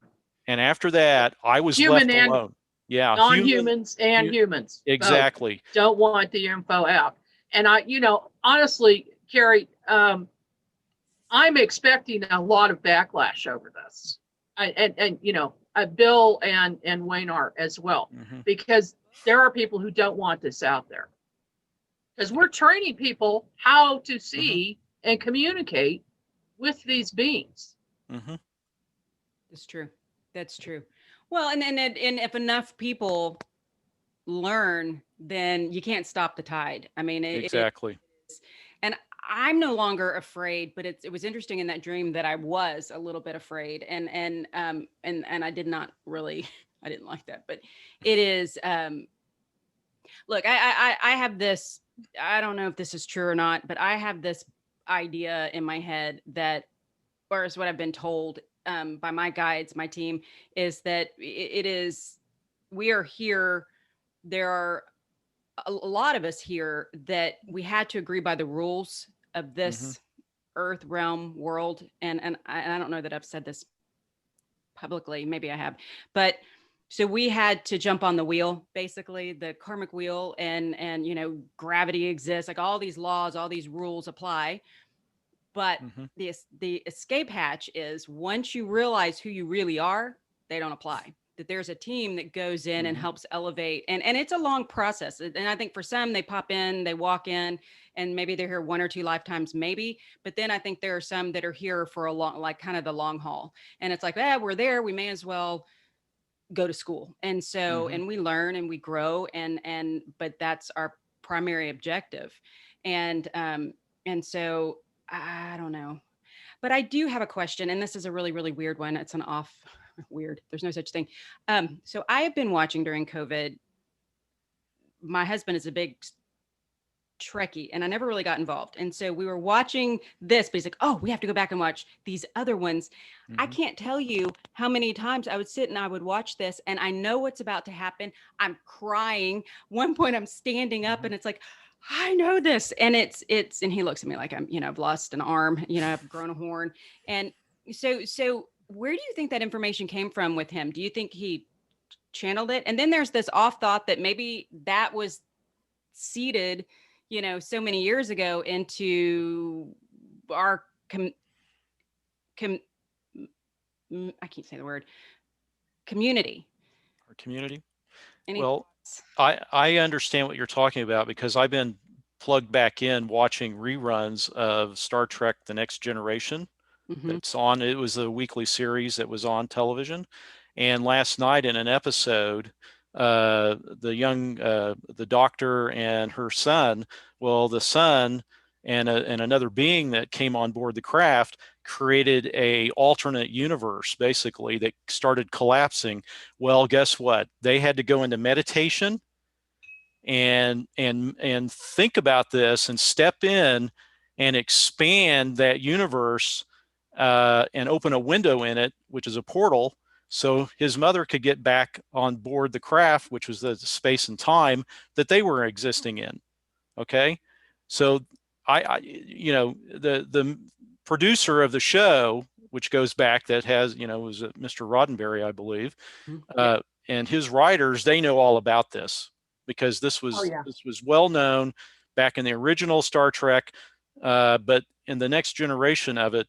And after that, I was left alone. Yeah. Non-humans and humans. Exactly. Don't want the info out. And honestly, Carrie, I'm expecting a lot of backlash over this. And Bill and Wayne are as well, because there are people who don't want this out there. Because we're training people how to see and communicate with these beings. That's true. That's true. Well, and if enough people learn, then you can't stop the tide. I mean, Exactly. and I'm no longer afraid, but it was interesting in that dream that I was a little bit afraid, and I did not really, I didn't like that, but it is. Look, I have this. I don't know if this is true or not, but I have this idea in my head that, or is what I've been told by my guides, my team, is that it is. We are here. There are a lot of us here that we had to agree by the rules of this earth realm world, and I don't know that I've said this publicly, maybe I have, but so we had to jump on the wheel, basically the karmic wheel, and gravity exists, like all these laws, all these rules apply, but the escape hatch is once you realize who you really are, they don't apply. That there's a team that goes in and helps elevate, and it's a long process. And I think for some, they pop in, they walk in, and maybe they're here 1 or 2 lifetimes, maybe. But then I think there are some that are here for a long, like kind of the long haul. And it's like, we're there, we may as well go to school. And so, and we learn and we grow, but that's our primary objective. And so I don't know, but I do have a question, and this is a really, really weird one. It's an off weird. There's no such thing. So I have been watching during COVID. My husband is a big Trekkie, and I never really got involved. And so we were watching this, but he's like, "Oh, we have to go back and watch these other ones." I can't tell you how many times I would sit and I would watch this, and I know what's about to happen. I'm crying. One point I'm standing up, and it's like, I know this. And it's, and he looks at me like I'm, I've lost an arm, I've grown a horn. And so where do you think that information came from with him? Do you think he channeled it? And then there's this off thought that maybe that was seeded, so many years ago into our I can't say the word, community. Our community. Any Well, thoughts? I understand what you're talking about because I've been plugged back in watching reruns of Star Trek: The Next Generation. It's on. It was a weekly series that was on television, and last night in an episode, the doctor and her son. Well, the son and another being that came on board the craft created a alternate universe, basically, that started collapsing. Well, guess what? They had to go into meditation and think about this and step in and expand that universe and open a window in it, which is a portal, so his mother could get back on board the craft, which was the space and time that they were existing in. Okay, so the producer of the show, which goes back, that has, was Mr. Roddenberry, I believe, and his writers, they know all about this because this was this was well known back in the original Star Trek, but in the next generation of it,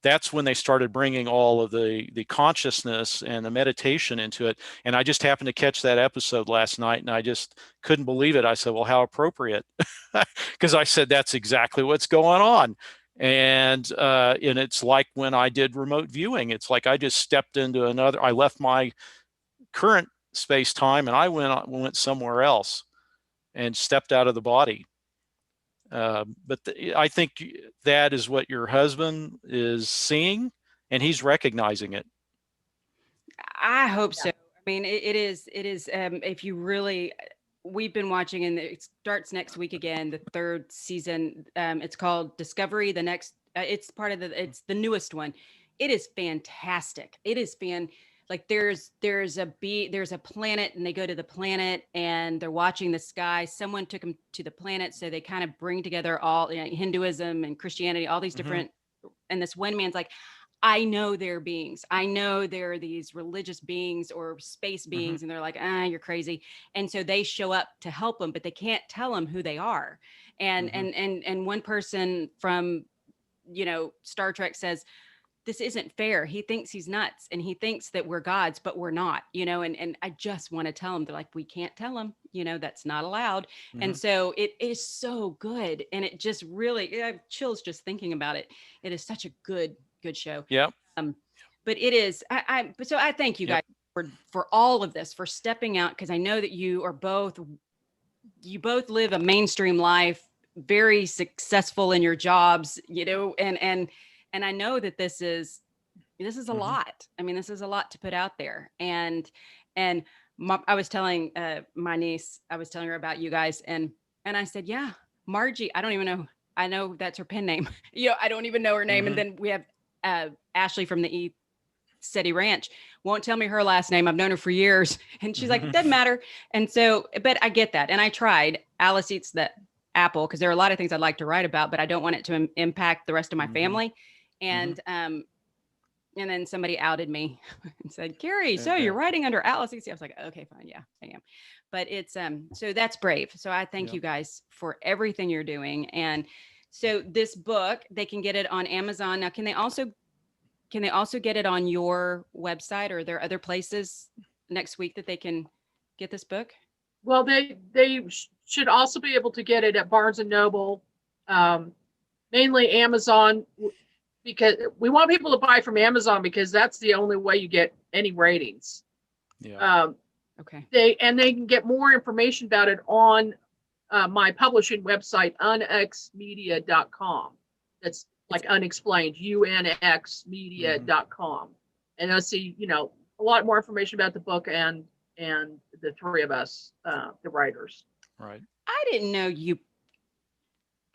that's when they started bringing all of the consciousness and the meditation into it. And I just happened to catch that episode last night, and I just couldn't believe it. I said, well, how appropriate, because I said that's exactly what's going on. And it's like when I did remote viewing, it's like I just stepped into another. I left my current space time and I went somewhere else and stepped out of the body. But I think that is what your husband is seeing, and he's recognizing it. I hope so. I mean, it is, if you really, we've been watching, and it starts next week again, the 3rd season. It's called Discovery. It's part of it's the newest one. It is fantastic. It is like there's a planet, and they go to the planet and they're watching the sky. Someone took them to the planet, so they kind of bring together all Hinduism and Christianity, all these different. And this one man's like, I know they're beings. I know there are these religious beings or space beings, and they're like, you're crazy. And so they show up to help them, but they can't tell them who they are. And one person from Star Trek says, this isn't fair. He thinks he's nuts, and he thinks that we're gods, but we're not, and I just want to tell him. They're like, we can't tell him, that's not allowed. And so it is so good. And it just really, I have chills just thinking about it. It is such a good show. Yeah. But it is, so I thank you guys for all of this, for stepping out, because I know that you both live a mainstream life, very successful in your jobs, and I know that this is a lot. I mean, this is a lot to put out there. And I was telling my niece, I was telling her about you guys, and I said, yeah, Margie, I don't even know. I know that's her pen name. I don't even know her name. And then we have Ashley from the E City Ranch, won't tell me her last name. I've known her for years. And she's like, it doesn't matter. And so, but I get that. And I tried. Alice eats the apple, because there are a lot of things I'd like to write about, but I don't want it to impact the rest of my family. And then somebody outed me and said, Carrie, so you're writing under Alice E. I was like, okay, fine. Yeah, I am. But it's, so that's brave. So I thank you guys for everything you're doing. And so this book, they can get it on Amazon. Now, can they also get it on your website, or are there other places next week that they can get this book? Well, they should also be able to get it at Barnes and Noble, mainly Amazon, because we want people to buy from Amazon, because that's the only way you get any ratings. Yeah. Okay. They can get more information about it on my publishing website, unxmedia.com. That's like unexplained, unxmedia.com. And you'll see, a lot more information about the book and the three of us, the writers. Right. I didn't know you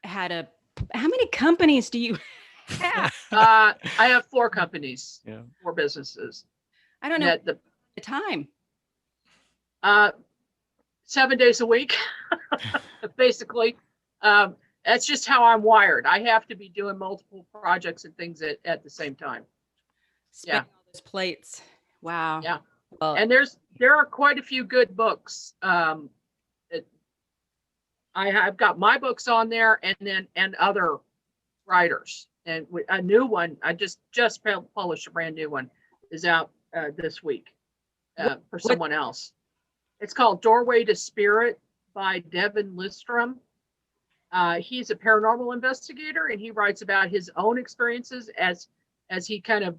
had how many companies do you have? I have 4 companies, 4 businesses. I don't know the time. 7 days a week, basically. That's just how I'm wired. I have to be doing multiple projects and things at the same time. Spinning all those plates. Wow. Yeah. Well, And there are quite a few good books. I've got my books on there, and other writers. And a new one, I just published a brand new one, is out this week for someone else. It's called Doorway to Spirit by Devin Listrom. He's a paranormal investigator, and he writes about his own experiences as he kind of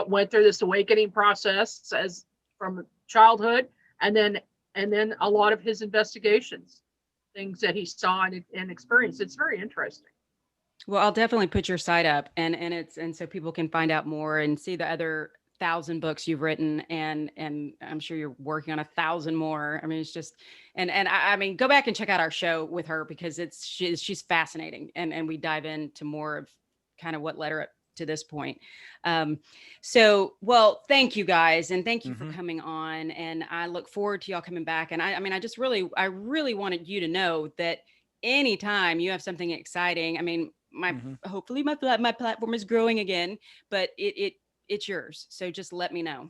went through this awakening process as from childhood, and then a lot of his investigations, things that he saw and experienced. It's very interesting. Well, I'll definitely put your site up, and so people can find out more and see the other 1,000 books you've written, and I'm sure you're working on 1,000 more. I mean, it's just, and I mean, go back and check out our show with her, because she's fascinating, and we dive into more of kind of what led her up to this point. So, well, thank you guys, and thank you for coming on, and I look forward to y'all coming back. And I mean, I really wanted you to know that anytime you have something exciting, I mean, hopefully my platform is growing again, but it's yours. So just let me know.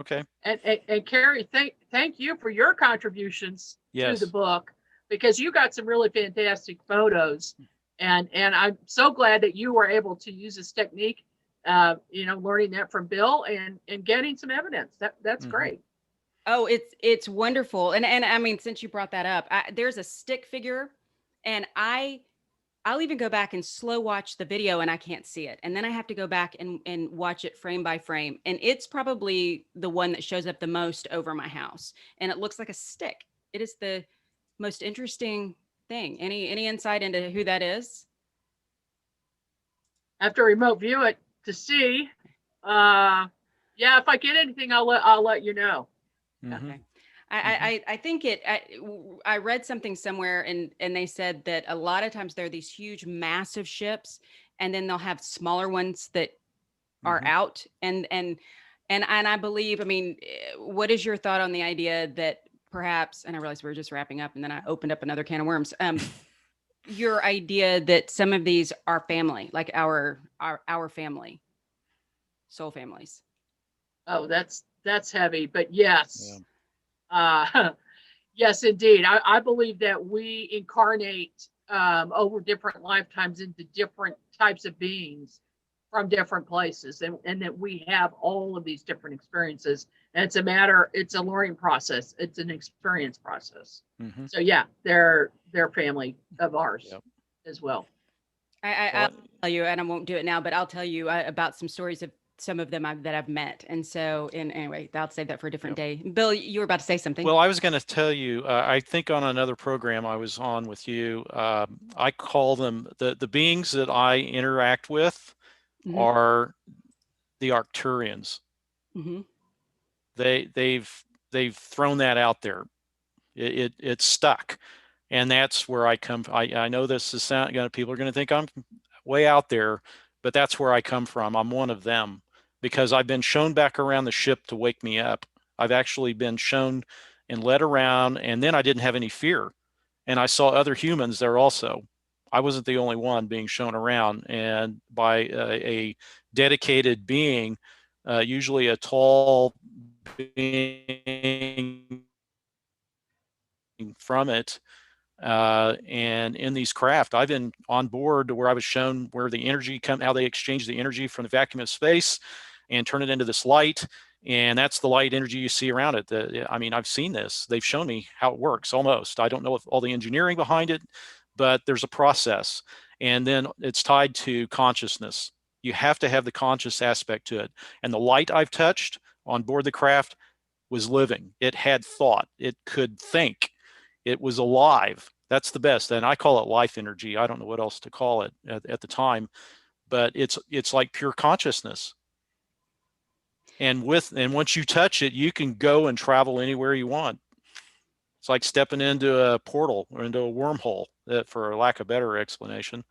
Okay. And Carrie, thank you for your contributions to the book, because you got some really fantastic photos, and I'm so glad that you were able to use this technique, learning that from Bill and getting some evidence. That's great. Oh, it's wonderful. And I mean, since you brought that up, there's a stick figure, and I'll even go back and slow watch the video, and I can't see it. And then I have to go back and watch it frame by frame. And it's probably the one that shows up the most over my house. And it looks like a stick. It is the most interesting thing. Any insight into who that is? I have to remote view it to see. If I get anything, I'll let you know. Okay. I think I read something somewhere, and they said that a lot of times there are these huge, massive ships, and then they'll have smaller ones that are out. And I believe, I mean, what is your thought on the idea that perhaps, and I realize we're just wrapping up, and then I opened up another can of worms. Your idea that some of these are family, like our family, soul families. Oh, that's heavy, but yes. Yeah. Yes, indeed. I believe that we incarnate over different lifetimes into different types of beings from different places, and that we have all of these different experiences. And it's a learning process. It's an experience process. So yeah, they're family of ours as well. I'll tell you, and I won't do it now, but I'll tell you about some stories of some of them that I've met. And so, and anyway, I'll save that for a different day. Bill, you were about to say something. Well, I was going to tell you, I think on another program I was on with you, I call them the beings that I interact with are the Arcturians. They've thrown that out there. It's stuck, and that's where I come. I know this is people are going to think I'm way out there, but that's where I come from. I'm one of them because I've been shown back around the ship to wake me up. I've actually been shown and led around, and then I didn't have any fear, and I saw other humans there also. I wasn't the only one being shown around, and by a dedicated being, usually a tall being from it. And in these craft, I've been on board where I was shown where the energy how they exchange the energy from the vacuum of space and turn it into this light. And that's the light energy you see around it. I mean, I've seen this. They've shown me how it works almost. I don't know if all the engineering behind it, but there's a process. And then it's tied to consciousness. You have to have the conscious aspect to it. And the light I've touched on board the craft was living. It had thought. It could think. It was alive. That's the best. And I call it life energy. I don't know what else to call it at the time, but it's like pure consciousness. And once you touch it, you can go and travel anywhere you want. It's like stepping into a portal or into a wormhole, for lack of a better explanation.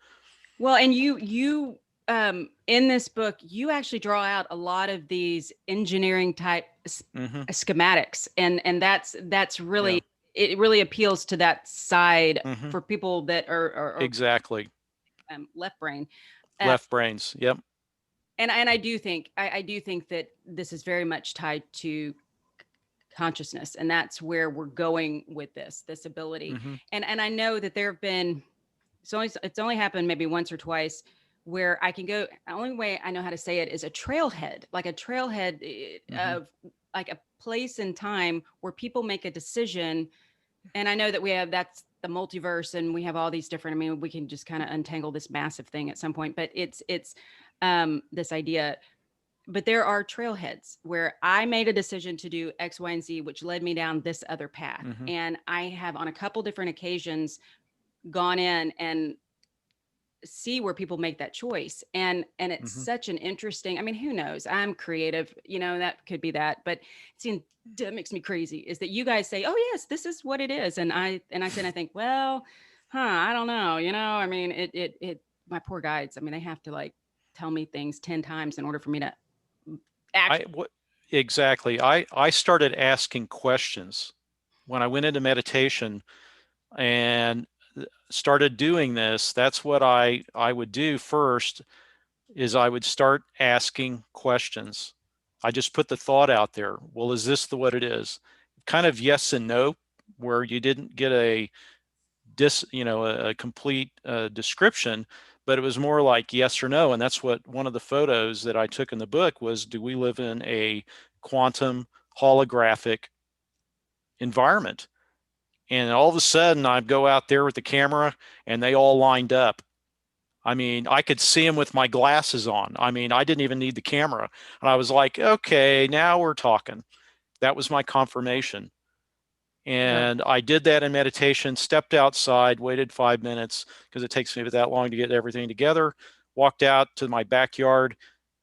Well, and you in this book, you actually draw out a lot of these engineering type schematics, and that's really it really appeals to that side for people that are exactly left brain. Left brains. Yep. And I do think that this is very much tied to consciousness, and that's where we're going with this ability. And I know that there have been, it's only happened maybe once or twice where I can go. The only way I know how to say it is a trailhead, like a trailhead of like a place in time where people make a decision. And I know that that's the multiverse, and we have all these different, I mean, we can just kind of untangle this massive thing at some point, but it's this idea, but there are trailheads where I made a decision to do X, Y, and Z, which led me down this other path. And I have on a couple different occasions gone in and see where people make that choice. And it's such an interesting, I mean, who knows? I'm creative, that could be that, but that makes me crazy is that you guys say, oh yes, this is what it is. And I think, well, I don't know, I mean, it my poor guides, I mean, they have to like tell me things 10 times in order for me to exactly. I started asking questions when I went into meditation and started doing this. That's what I would do first, is I would start asking questions. I just put the thought out there. Well, is this what it is? Kind of yes and no, where you didn't get a complete description, but it was more like yes or no. And that's what one of the photos that I took in the book was, do we live in a quantum holographic environment? And all of a sudden I go out there with the camera and they all lined up. I mean, I could see them with my glasses on. I mean, I didn't even need the camera. And I was like, okay, now we're talking. That was my confirmation. And I did that in meditation, stepped outside, waited 5 minutes because it takes me that long to get everything together, walked out to my backyard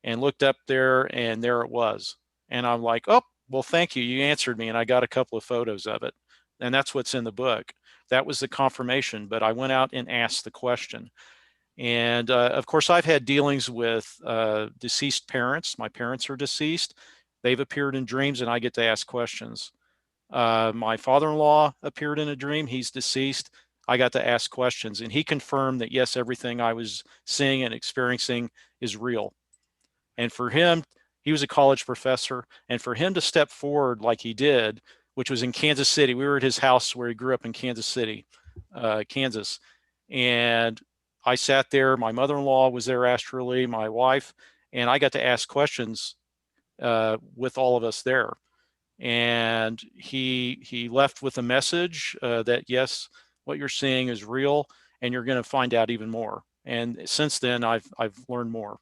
and looked up there, and there it was. And I'm like, oh, well, thank you. You answered me. And I got a couple of photos of it. And that's what's in the book. That was the confirmation. But I went out and asked the question. And of course, I've had dealings with deceased parents. My parents are deceased. They've appeared in dreams, and I get to ask questions. My father-in-law appeared in a dream. He's deceased. I got to ask questions, and he confirmed that, yes, everything I was seeing and experiencing is real. And for him, he was a college professor, and for him to step forward like he did, which was in Kansas City. We were at his house where he grew up in Kansas City, Kansas. And I sat there. My mother-in-law was there astrally, my wife, and I got to ask questions with all of us there. And he left with a message that, yes, what you're seeing is real, and you're going to find out even more. And since then, I've learned more.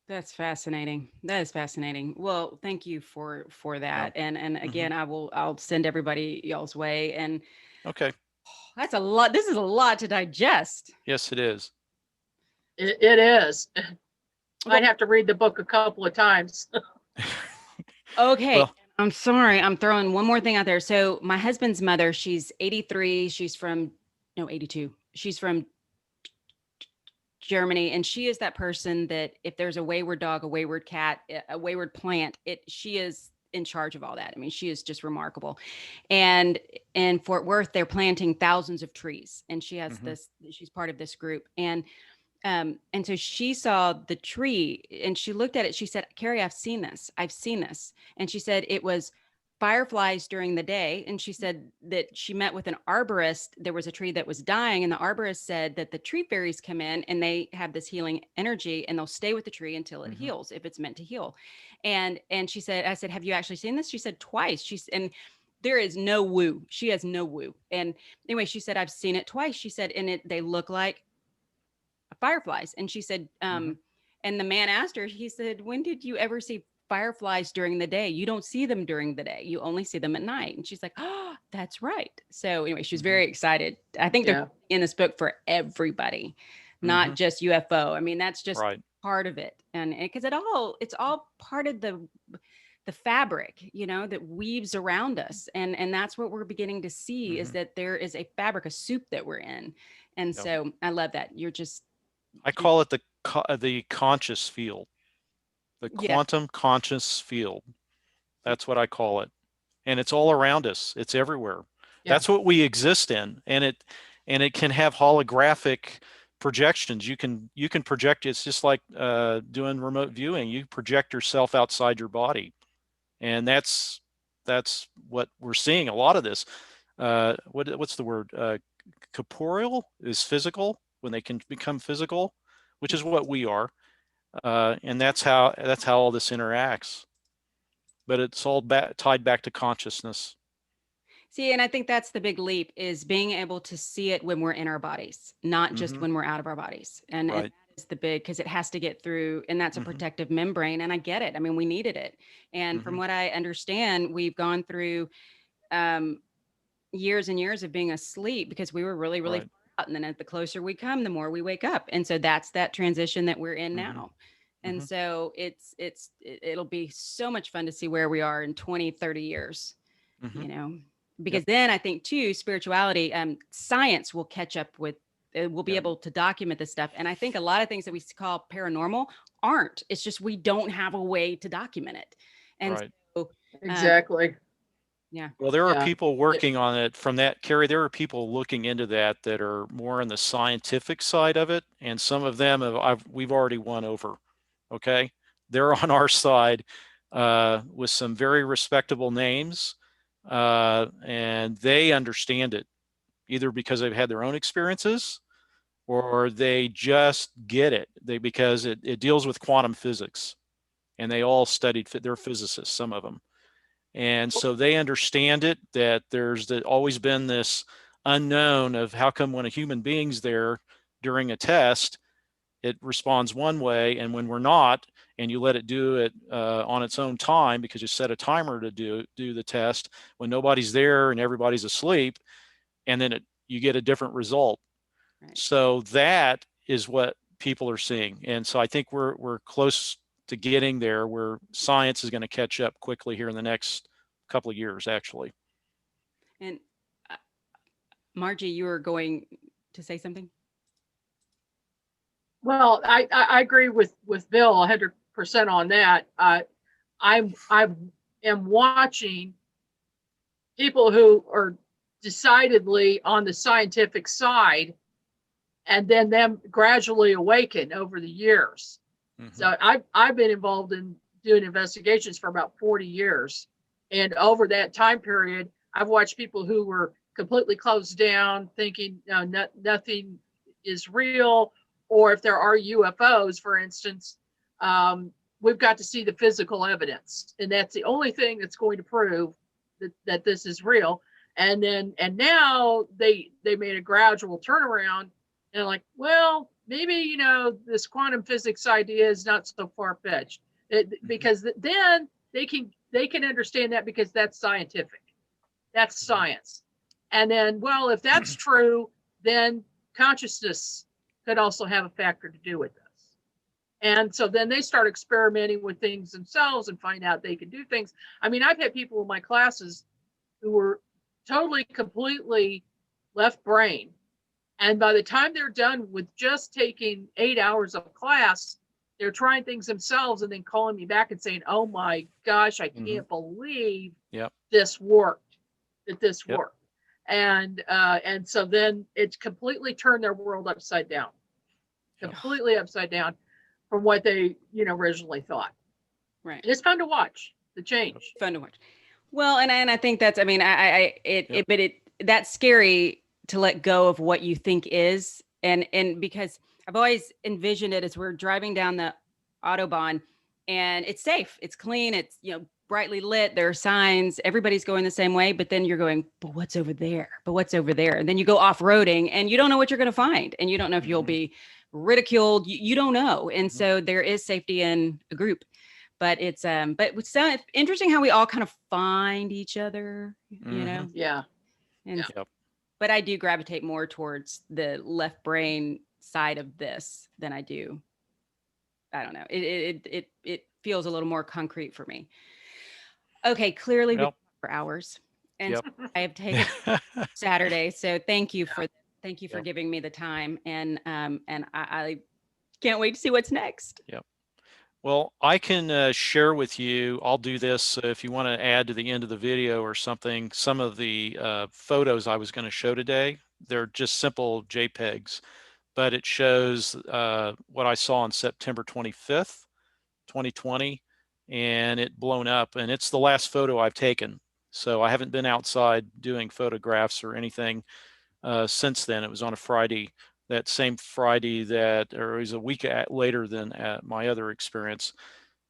That's fascinating. That is fascinating. Well, thank you for Yeah. that. And again, I'll send everybody y'all's way. And Okay. that's a lot. This is a lot to digest. Yes, it is. It is. Well, Might have to read the book a couple of times. okay. Well, I'm sorry. I'm throwing one more thing out there. So my husband's mother, she's 83. She's from, no, 82. She's from Germany. And she is that person that if there's a wayward dog, a wayward cat, a wayward plant, she is in charge of all that. I mean, she is just remarkable. And in Fort Worth, they're planting thousands of trees. And she has she's part of this group. And so she saw the tree and she looked at it. She said, Carrie, I've seen this. I've seen this. And she said it was fireflies during the day. And she said that she met with an arborist. There was a tree that was dying. And the arborist said that the tree fairies come in and they have this healing energy and they'll stay with the tree until it heals, if it's meant to heal. And she said, I said, have you actually seen this? She said twice. And there is no woo. She has no woo. And anyway, she said, I've seen it twice. She said, and they look like fireflies. And she said, and the man asked her, he said, when did you ever see fireflies during the day? You don't see them during the day. You only see them at night. And she's like, oh, that's right. So anyway, she was very excited. I think they're in this book for everybody, not just UFO. I mean, that's just part of it. And because it's all part of the fabric, that weaves around us. And that's what we're beginning to see is that there is a fabric, a soup that we're in. And so I love that. I call it the conscious field, the quantum conscious field. That's what I call it. And it's all around us. It's everywhere. Yeah. That's what we exist in. And it can have holographic projections. You can project. It's just like doing remote viewing. You project yourself outside your body. And that's what we're seeing. A lot of this, what's the word? Corporeal is physical. When they can become physical, which is what we are, and that's how all this interacts. But it's all tied back to consciousness. See, and I think that's the big leap is being able to see it when we're in our bodies, not just when we're out of our bodies. And that is the big, because it has to get through, and that's a protective membrane. And I get it. I mean, we needed it. And from what I understand, we've gone through years and years of being asleep because we were really, really out. And then the closer we come, the more we wake up. And so that's that transition that we're in now. And so it'll be so much fun to see where we are in 20, 30 years, because then I think too, spirituality, science will catch up with, we'll be able to document this stuff. And I think a lot of things that we call paranormal aren't, it's just, we don't have a way to document it. And so, exactly. Yeah. Well, there are people working on it from that, Carrie. There are people looking into that are more on the scientific side of it. And some of them we've already won over. Okay. They're on our side with some very respectable names. And they understand it either because they've had their own experiences or they just get it. Because it deals with quantum physics and they all studied, they're physicists, some of them. And so they understand it, that there's always been this unknown of how come when a human being's there during a test, it responds one way, and when we're not, and you let it do it on its own time because you set a timer to do the test when nobody's there and everybody's asleep, and then you get a different result. So that is what people are seeing. And so I think we're close to getting there where science is going to catch up quickly here in the next couple of years, actually. And Margie, you were going to say something? Well, I agree with Bill 100% on that. I am watching people who are decidedly on the scientific side and then them gradually awaken over the years. So I've been involved in doing investigations for about 40 years. And over that time period, I've watched people who were completely closed down, thinking nothing is real. Or if there are UFOs, for instance, we've got to see the physical evidence. And that's the only thing that's going to prove that this is real. And now they made a gradual turnaround and like, well, maybe, you know, this quantum physics idea is not so far-fetched. Because then they can understand that, because that's scientific. That's science. And then, well, if that's true, then consciousness could also have a factor to do with this. And so then they start experimenting with things themselves and find out they can do things. I mean, I've had people in my classes who were totally, completely left brain. And by the time they're done with just taking 8 hours of class, they're trying things themselves and then calling me back and saying, oh my gosh, I can't believe this worked, that this worked. And so then it's completely turned their world upside down, completely upside down from what they, you know, originally thought. Right. And it's fun to watch the change. Fun to watch. Well, and I think that's, I mean, that's scary to let go of what you think is. And because I've always envisioned it as we're driving down the Autobahn and it's safe, it's clean, it's, you know, brightly lit, there are signs, everybody's going the same way, but then you're going, but what's over there? But what's over there? And then you go off-roading and you don't know what you're going to find. And you don't know if you'll be ridiculed. You don't know. And so there is safety in a group. But it's interesting how we all kind of find each other, you know? Yeah. And but I do gravitate more towards the left brain side of this than I do. I don't know. It feels a little more concrete for me. Okay, clearly we for hours. And so I have taken Saturday. So thank you for giving me the time. And I can't wait to see what's next. Yep. Well, I can share with you, I'll do this if you want to add to the end of the video or something, some of the photos I was going to show today. They're just simple JPEGs, but it shows what I saw on September 25th, 2020, and it blown up. And it's the last photo I've taken. So I haven't been outside doing photographs or anything since then. It was on a Friday. That same Friday or it was a week later than my other experience,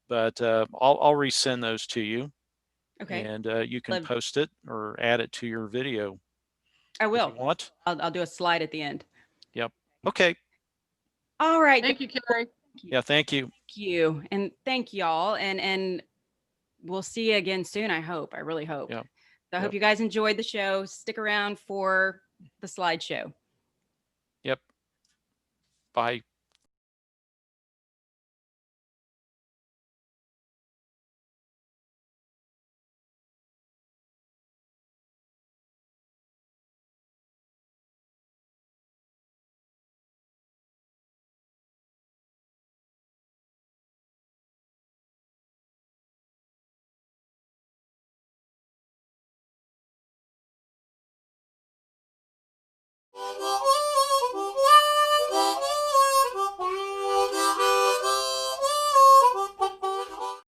but I'll resend those to you. Okay. And you can post it or add it to your video. I will. If you want. I'll do a slide at the end. Yep. Okay. All right. Thank you, Carrie. Yeah. Thank you. Thank you. And thank y'all. And we'll see you again soon. I hope. I really hope. Yeah. So I hope you guys enjoyed the show. Stick around for the slideshow. Yep. Bye. Woo, woo, woo.